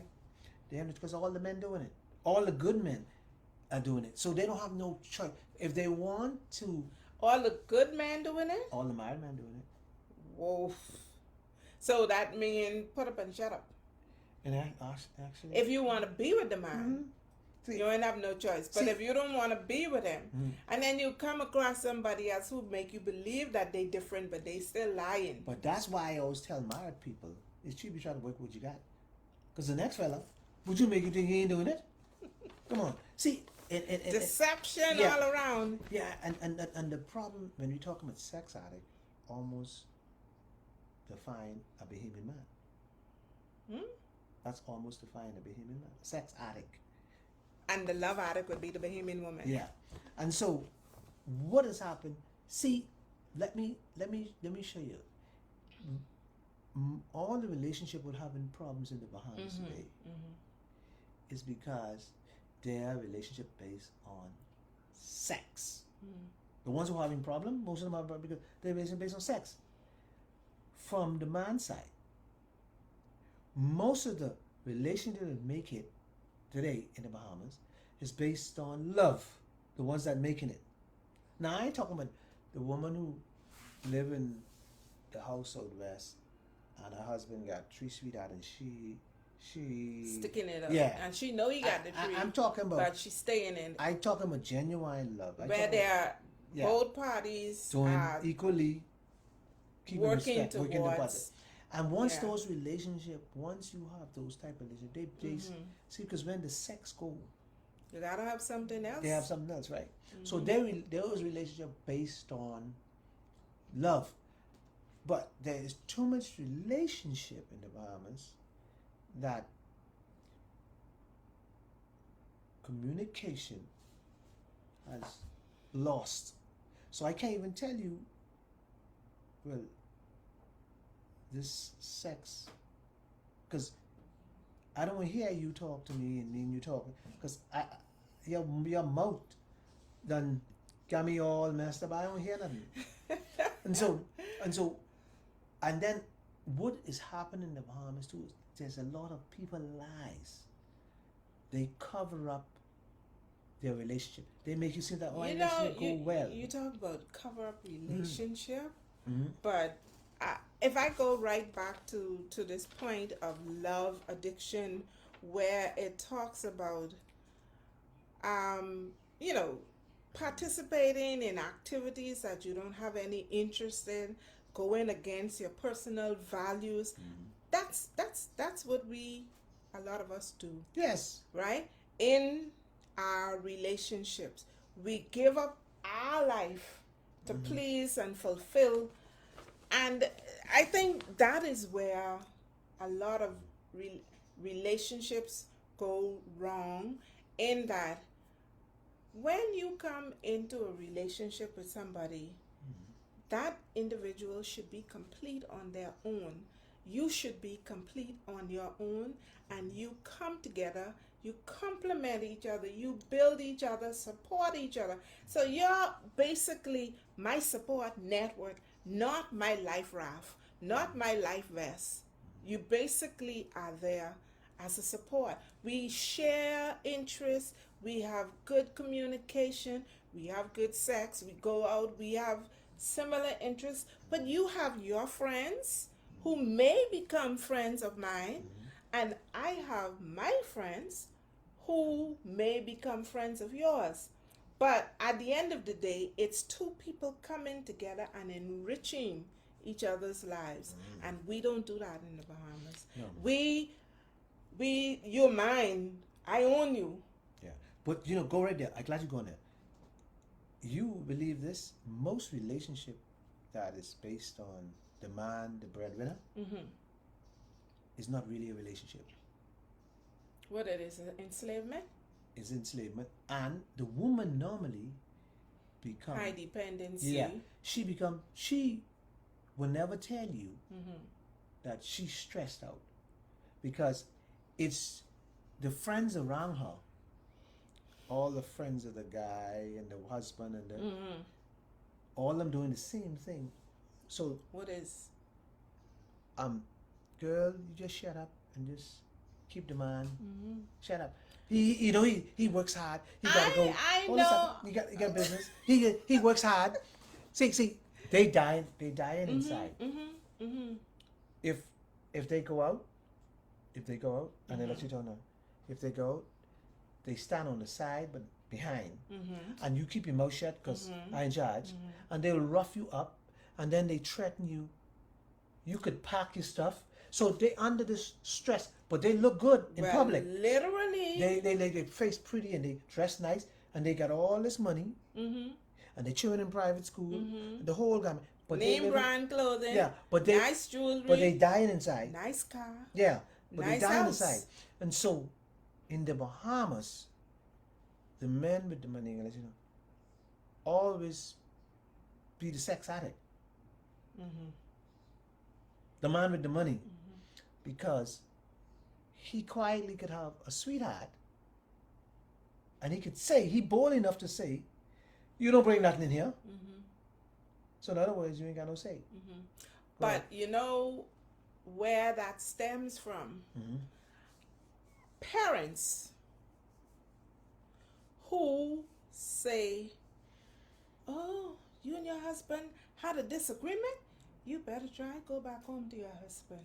They have no because all the men doing it. All the good men are doing it. So they don't have no choice. If they want to, All the good men doing it? all the married men doing it. Woof. So that means put up and shut up. And actually, If you want to be with the man, see, you ain't have no choice. But See- if you don't want to be with him, and then you come across somebody else who make you believe that they different, but they still lying. but that's why I always tell married people, it's cheap to try to work with what you got. Because the next fella, would you make you think he ain't doing it? Come on. See, and Deception yeah. all around. yeah, and the problem when we talk about sex addict, almost define a Bahamian man. That's almost define a Bahamian man. Sex addict. And the love addict would be the Bahamian woman. Yeah, and so what has happened? See, let me show you. All the relationship with having problems in the Bahamas today is because their relationship based on sex. The ones who are having problem, most of them are because their relationship based on sex. From the man's side, most of the relationship that make it today in the Bahamas is based on love. The ones that making it. Now I ain't talking about the woman who live in the house out west and her husband got 3 sweetheart and she Sticking it up. Yeah. And she know he got the tree. I'm talking about but she's staying in I talking about genuine love. I where talking they're yeah. both parties doing are equally keeping working respect, working together. towards. And once Yeah. those relationship, once you have those type of relationship, they see because when the sex go, You gotta have something else. they have something else, right? So those relationship based on love, but there is too much relationship in the Bahamas that communication has lost. So I can't even tell you. Well, this sex, because I don't hear you talk to me and me and you talk, because your mouth done got me all messed up. I don't hear nothing. and then what is happening in the Bahamas too is there's a lot of people lies. They cover up their relationship. They make you seem that You relationship go well. You talk about cover up relationship, Mhm. but if I go right back to this point of love addiction, where it talks about, participating in activities that you don't have any interest in, going against your personal values. That's what a lot of us do. Yes. Right? In our relationships, we give up our life to please and fulfill. And I think that is where a lot of relationships go wrong, in that when you come into a relationship with somebody, that individual should be complete on their own. You should be complete on your own, and you come together, you complement each other, you build each other, support each other. So you're basically my support network, not my life raft, not my life vest. You basically are there as a support. We share interests, we have good communication, we have good sex, we go out, we have similar interests, but you have your friends who may become friends of mine, and I have my friends who may become friends of yours. But at the end of the day, it's two people coming together and enriching each other's lives. And we don't do that in the Bahamas. No. You're mine, I own you. Yeah. But go right there. I'm glad you're going there. You believe this? Most relationship that is based on the man, the breadwinner, is not really a relationship. What it is, enslavement? It's enslavement. And the woman normally becomes High dependency. Yeah. She will never tell you that she's stressed out. Because it's the friends around her, all the friends of the guy and the husband and the all of them doing the same thing. So What is? girl, you just shut up and just keep the man. Shut up. He works hard. He gotta go. I Hold on a know. second. He got business. He works hard. See, they dying inside. If they go out, and they let you know, if they go out, they stand on the side but behind, and you keep your mouth shut because I'm in charge, and they'll rough you up, and then they threaten you. You could pack your stuff, so they under this stress, but they look good in public. Literally. They face pretty and they dress nice, and they got all this money, and they children in private school, the whole gamut. But Name brand clothing. Yeah, but they nice jewelry. But they dying inside. Nice car. Yeah, but Nice they dying house. inside. And so, in the Bahamas, the men with the money, always be the sex addict. The man with the money, because he quietly could have a sweetheart, and he could say, he bold enough to say, "You don't bring nothing in here." So in other words, you ain't got no say. But you know where that stems from? Parents who say, "Oh, you and your husband had a disagreement? You better try go back home to your husband.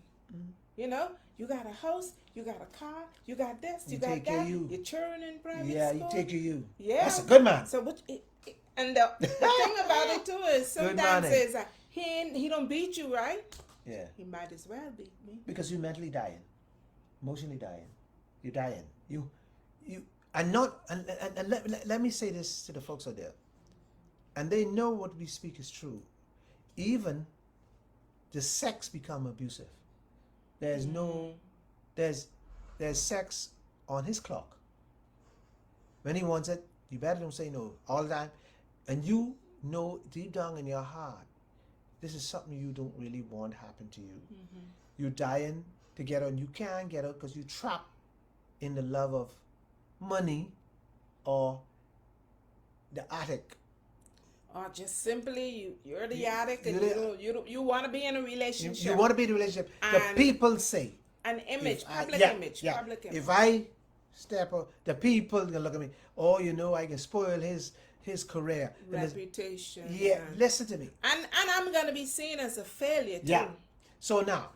You got a house, you got a car, you got this, you got take care that. of you. Your children in private Yeah, school. he take care of you. Yeah, That's a good man. So and the thing about it too is sometimes man, is that he don't beat you, right? Yeah, He might as well beat me. because you're mentally dying, emotionally dying. You're dying. You, and not. And let me say this to the folks out there, and they know what we speak is true. Even the sex become abusive. There's no, there's sex on his clock. When he wants it, you better don't say no all the time. And you know deep down in your heart, this is something you don't really want happen to you. You're dying to get out, and you can't get out because you're trapped in the love of money or the attic. Or just simply you're the addict and you're you want to be in a relationship. You want to be in a relationship. The And people say. an image, public image. If I step out, the people gonna look at me. Oh, I can spoil his career. Reputation. Yeah, listen to me. And I'm gonna be seen as a failure too. Yeah. So now,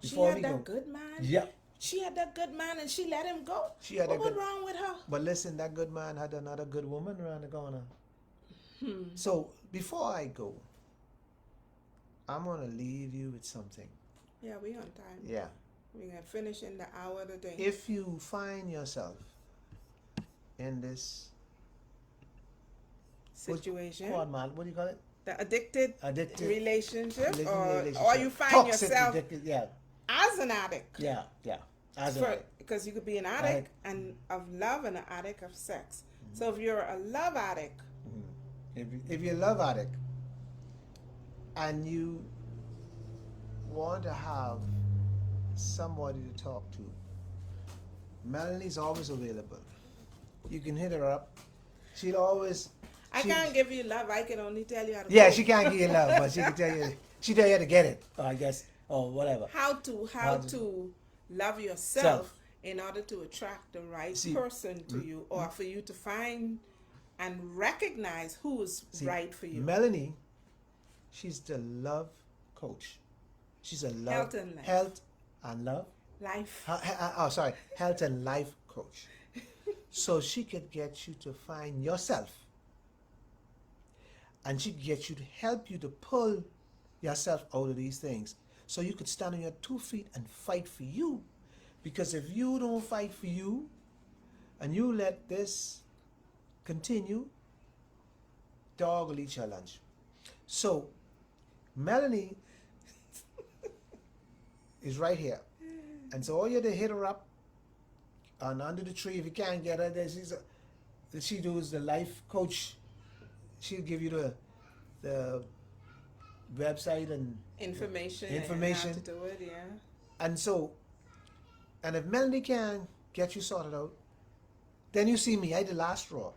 She before had we that go, good man. yeah. She had that good man and she let him go. She had what that was good- wrong with her? But listen, that good man had another good woman around the corner. So before I go, I'm gonna leave you with something. Yeah, we on time. Yeah. We're gonna finish in the hour today. If you find yourself in this Situation. what do you call it? The addicted relationship, or you find Toxic, yourself addicted, yeah, as an addict. yeah. As a- Because you could be an addict and of love and an addict of sex. So if you're a love addict, if you're a love addict and you want to have somebody to talk to, Melanie's always available. You can hit her up. She'll always. I can't give you love. I can only tell you how to. Yeah, cook. she can't give you love, but she can tell you. She tell you how to get it. I guess, or whatever. How to love yourself Self. in order to attract the right See, person to you, or for you to find and recognize who's See, right for you. Melanie, she's the love coach. She's a love Health and life. health and love. Life. Health and life coach. So she could get you to find yourself, and she could get you to help you to pull yourself out of these things, so you could stand on your 2 feet and fight for you. Because if you don't fight for you, and you let this continue, dog will eat your lunch. So Melanie is right here, and so all you have to hit her up and under the tree. If you can't get her, she does the life coach. She'll give you the website and Information. Information. And how to do it, yeah. and so, and if Melanie can get you sorted out, then you see me. I the last straw.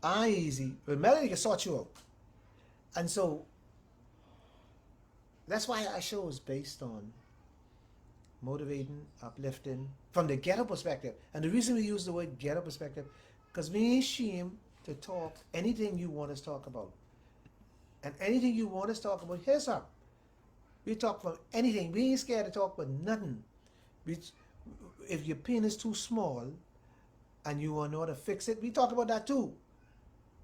I easy, but Melanie can sort you out. And so that's why our show is based on motivating, uplifting from the ghetto perspective. And the reason we use the word ghetto perspective, because we ain't ashamed to talk anything you want us to talk about. And anything you want us to talk about, here's up. We talk from anything. We ain't scared to talk about nothing. If your penis too small and you want to know how to fix it, we talk about that too.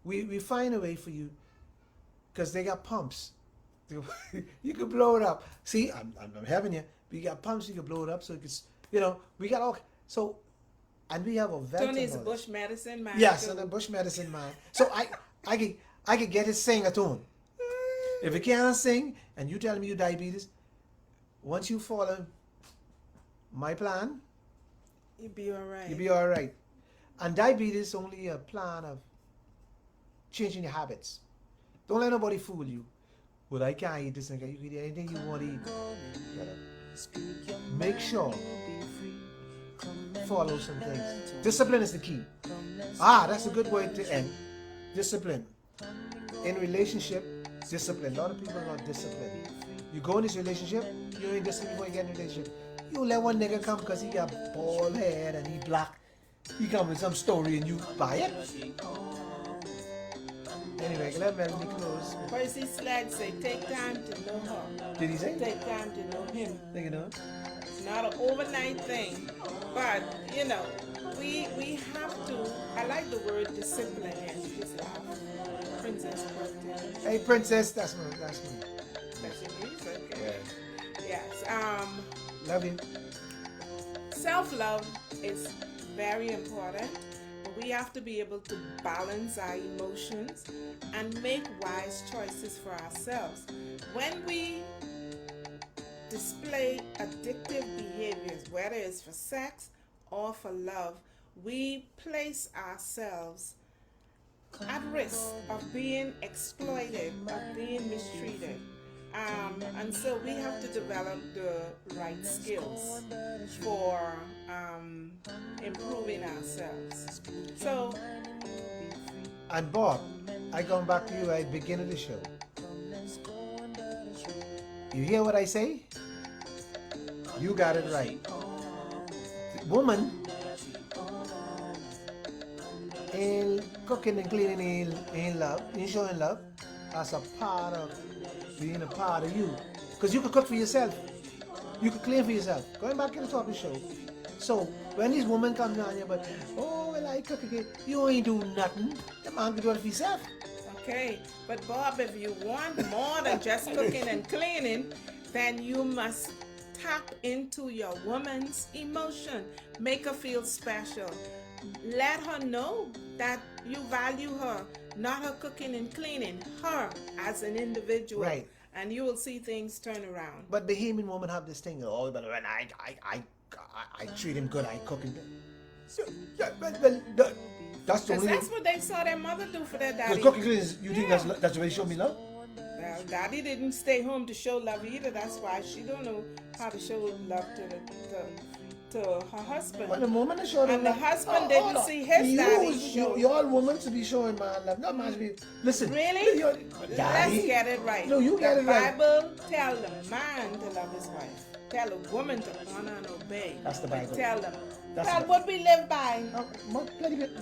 We find a way for you, because they got pumps. You can blow it up. See, I'm having you. We got pumps. You can blow it up, so it gets. We got all. So, and we have a vet. Tony's a bush medicine man. Yes, too. and a bush medicine man. So I could get his sing a tune. If you can't sing and you tell me you diabetes, once you follow my plan, You'll be all right. you'll be all right. And diabetes is only a plan of changing your habits. Don't let nobody fool you. Well, I can't eat this and you can eat anything you want to eat. Make sure follow some things. Discipline is the key. That's a good way to end. Discipline. In relationship, discipline. A lot of people are not disciplined. You go in this relationship, you ain't disciplined before you get in a relationship. You let one nigga come because he got bald head and he black. He come with some story and you buy it. Anyway, let Melanie close. Percy Sledge say, take time to know her. Did he say? Take time to know him. Think you know? It's not an overnight thing, but we have to. I like the word discipline. And she just laughed. Princess birthday. Hey, princess, that's me. That's your niece? Okay. Yeah. Yes. Love you. Self-love is very important, but we have to be able to balance our emotions and make wise choices for ourselves. When we display addictive behaviors, whether it's for sex or for love, we place ourselves at risk of being exploited, of being mistreated. And so we have to develop the right skills for improving ourselves. So, And Bob, I come back to you at the beginning of the show. You hear what I say? You got it right. Woman ain't cooking and cleaning ain't love, ain't showing love. That's a part of being a part of you. Because you can cook for yourself. You can clean for yourself. Going back to the top of the show. So when these women come down here, but I cook again, you ain't do nothing. The man can do it for himself. okay, but Bob, if you want more than just cooking and cleaning, then you must tap into your woman's emotion. Make her feel special. Let her know that you value her, not her cooking and cleaning, her as an individual. Right. And you will see things turn around. But Bahamian women have this thing, but when I treat him good, I cook him. So, yeah, that's the Because only that's what they saw their mother do for their daddy. Because cooking clean is, you think that's the way they show me love? Well, daddy didn't stay home to show love either. That's why she don't know how to show love to to her husband. But the woman is showing And the love. husband didn't hold on. see his daddy You, show. y'all women to be showing man love. Not man to be. Listen. Really? Daddy. Let's get it right. No, you get the it right. Bible tell the man to love his wife. Tell a woman to honor and obey. That's the Bible. Tell them. That's Tell the- what we live by.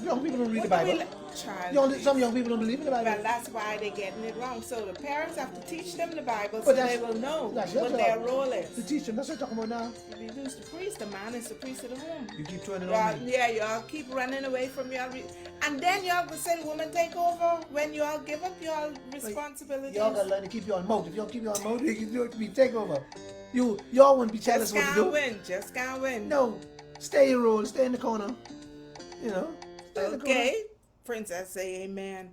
Young people don't read the What do we Bible. Child. Some young people don't believe in the Bible. Well, that's why they're getting it wrong. So the parents have to teach them the Bible so But they that's- will know that's your what job. their role is. To teach them. That's what I'm talking about now. If you lose the priest, the man is the priest of the home. You keep turning Y'all, on me. yeah, y'all keep running away from y'all. And then y'all will say, woman, take over when y'all give up y'all responsibilities. Y'all gotta learn to keep your mouth. If y'all keep your mouth, you can do it to be take over. Y'all wouldn't be jealous just what to can't do. win. Just can't win. No. Stay your role. Stay in the corner. You know? Stay in the corner. Okay. Princess, say amen.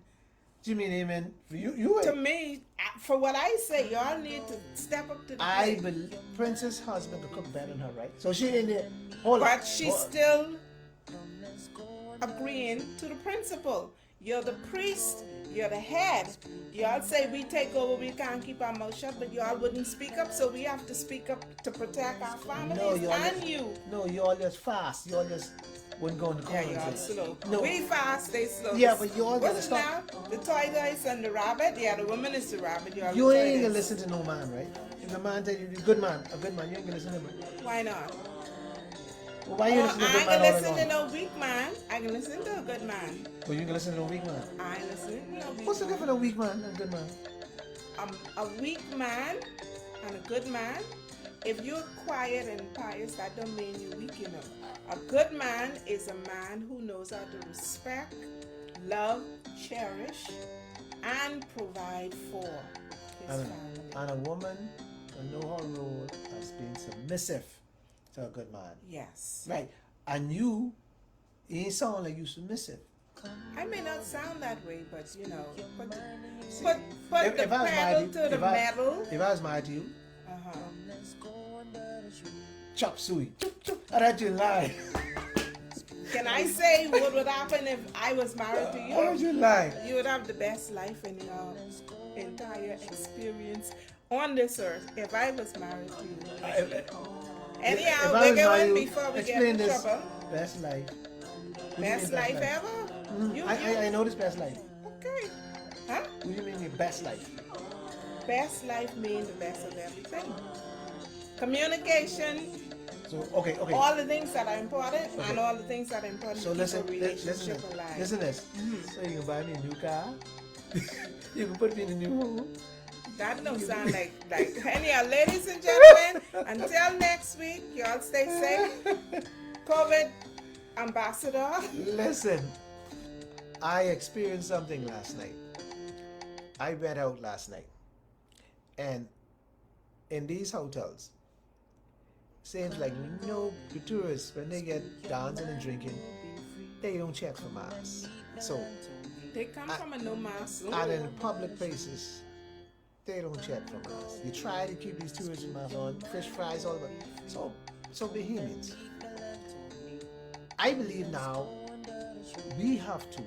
Do you mean amen? You To me, for what I say, y'all need to step up to the I plate. believe Princess' husband could cook better than her, right? So she in there. Hold on. But she's still agreeing to the principle. You're the priest, you're the head. Y'all say we take over, we can't keep our mouth shut, but y'all wouldn't speak up, so we have to speak up to protect our families and you. No, y'all just fast. Y'all just wouldn't go in the corner. Yeah, y'all and say, slow. No. We fast, they slow. Yeah, but y'all gotta What's stop. now? The tortoise and the rabbit? Yeah, the woman is the rabbit. Y'all You the ain't gonna tortoise. listen to no man, right? If a man tell you, a good man, you ain't gonna listen to him. Right? Why not? Well, why you Oh, listen to a I good ain't man gonna all listen day to long? no weak man. I can listen to a good man. Well, you can listen to a weak man. I ain't listening to no weak What's the man. difference of a weak man and a good man? A weak man and a good man, if you're quiet and pious, that don't mean you're weak enough. A good man is a man who knows how to respect, love, cherish, and provide for his And family. a woman will know her role as being submissive to a good man. Yes. Right. And you ain't sound like you submissive. I may not sound that way, but you know, put the If- pedal I was married to the metal. if I was married to you, Uh-huh. chop suey. I heard you lie. Can I say what would happen if I was married to I heard you? you lie. You would have the best life in your entire experience on this earth if I was married to you. Anyhow, If I we're was married going to you, before we get explain in this. trouble. Best life. What do you Best mean life ever? You, I know this best life. Okay. Huh? What do you mean the best life? Best life means the best of everything. Communication, So okay. all the things that are important, Okay. and all the things that are important So to listen, keep a relationship alive. listen this. So you can buy me a new car. You can put me in a new home. That don't sound like anyhow, ladies and gentlemen, until next week, y'all stay safe. COVID ambassador. Listen, I experienced something last night. I went out last night, and in these hotels, seems like the tourists when they get dancing and drinking, they don't check for masks. So, They come from a no mask and zone. in public places, they don't check for masks. You try to keep these tourists with masks on, fish fries, all of it. So Bahamians, I believe now we have to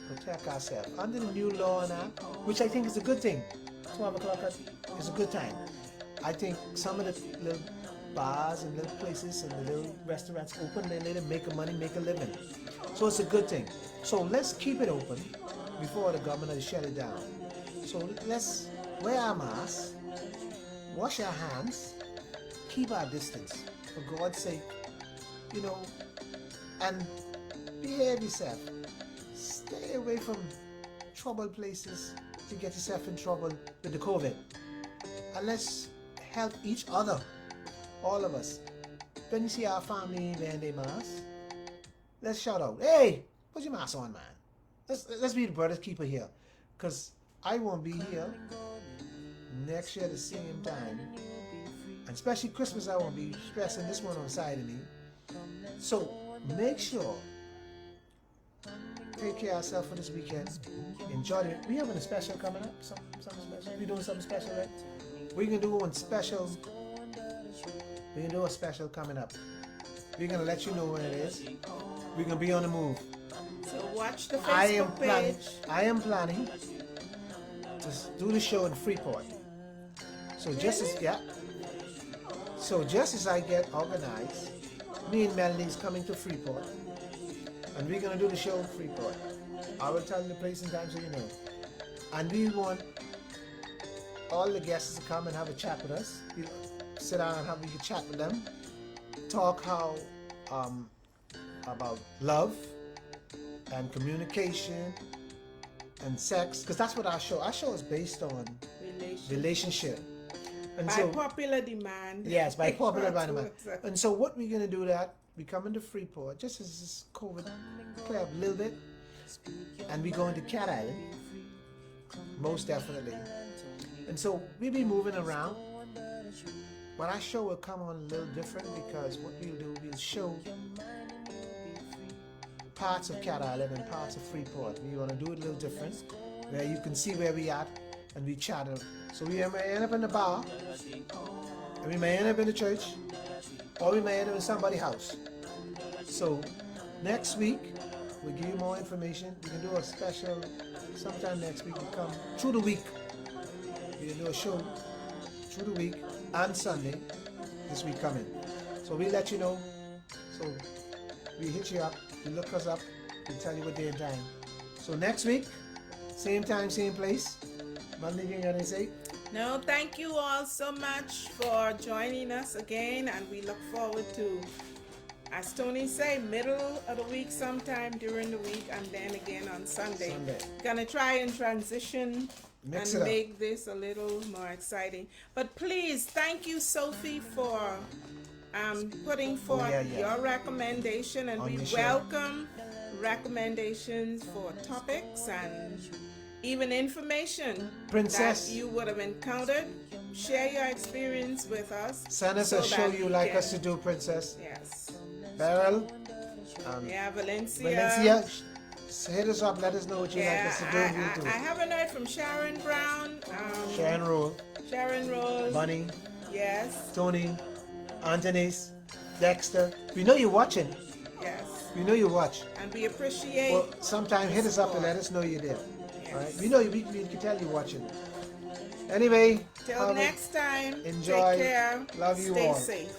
protect ourselves under the new law and act, which I think is a good thing. 12 o'clock is a good time. I think some of the little bars and little places and the little restaurants open, they let them make a money, make a living. So it's a good thing. So let's keep it open before the government has shut it down. So let's wear our masks, wash our hands, keep our distance, for God's sake, and behave yourself. Stay away from troubled places to get yourself in trouble with the COVID. And let's help each other, all of us. When you see our family wearing their masks, let's shout out, hey, put your mask on, man. Let's be the brother's keeper here. Because I won't be here next year at the same time. And especially Christmas, I won't be stressing this one on the side of me. So make sure, take care of yourself for this weekend. Enjoy it. We having a special coming up. Something special. We doing something special, right? We're gonna do one special. We're gonna do a special coming up. We're gonna let you know when it is. We're gonna be on the move. So watch the I am Facebook planning to do the show in Freeport. So just as I get organized, me and Melanie's coming to Freeport, and we're gonna do the show in Freeport. I will tell you the place and time so you know. And we want all the guests to come and have a chat with us. You sit down and have a chat with them. Talk how about love and communication and sex, because that's what our show is based on relationship. And By so popular demand. yes, by popular That's demand. what's- And so what we're gonna do that we come into Freeport just as this COVID clear up a little bit, and we go into Cat Island, most definitely. And so we'll be moving around, but our show will come on a little different because what we'll do, we'll show parts of Cat Island and parts of Freeport. We want to do it a little different, where you can see where we at and we chat. So we may end up in the bar, and we may end up in the church, or we may end up in somebody's house. So next week we'll give you more information. We can do a special sometime next week. We come through the week. We can do a show through the week and Sunday this week coming. So we'll let you know. So we hit you up, you look us up, we'll tell you what day and time. So next week, same time, same place. Monday, you got to say? No, thank you all so much for joining us again, and we look forward to, as Tony say, middle of the week sometime during the week, and then again on Sunday. Gonna try and transition Mix and it up. make this a little more exciting. But please, thank you, Sophie, for putting forth your recommendation, and On we your show. welcome recommendations for topics and even information Princess. that you would have encountered. Share your experience with us. Send us so a show that you we like can- us to do, Princess. Yes. Beryl, Yeah, Valencia. Valencia, hit us up. Let us know what you like us to do. I We'll do. haven't heard from Sharon Brown. Sharon Rule, Sharon Rose. Bunny, Yes. Tony, Antonis, Dexter. We know you're watching. Yes. We know you watch. And we appreciate. Well, sometime hit us up and let us know you did. All right. We know you. We can tell you watching. Anyway. Till have a- next time. Enjoy. Take care. Love you Stay all. safe.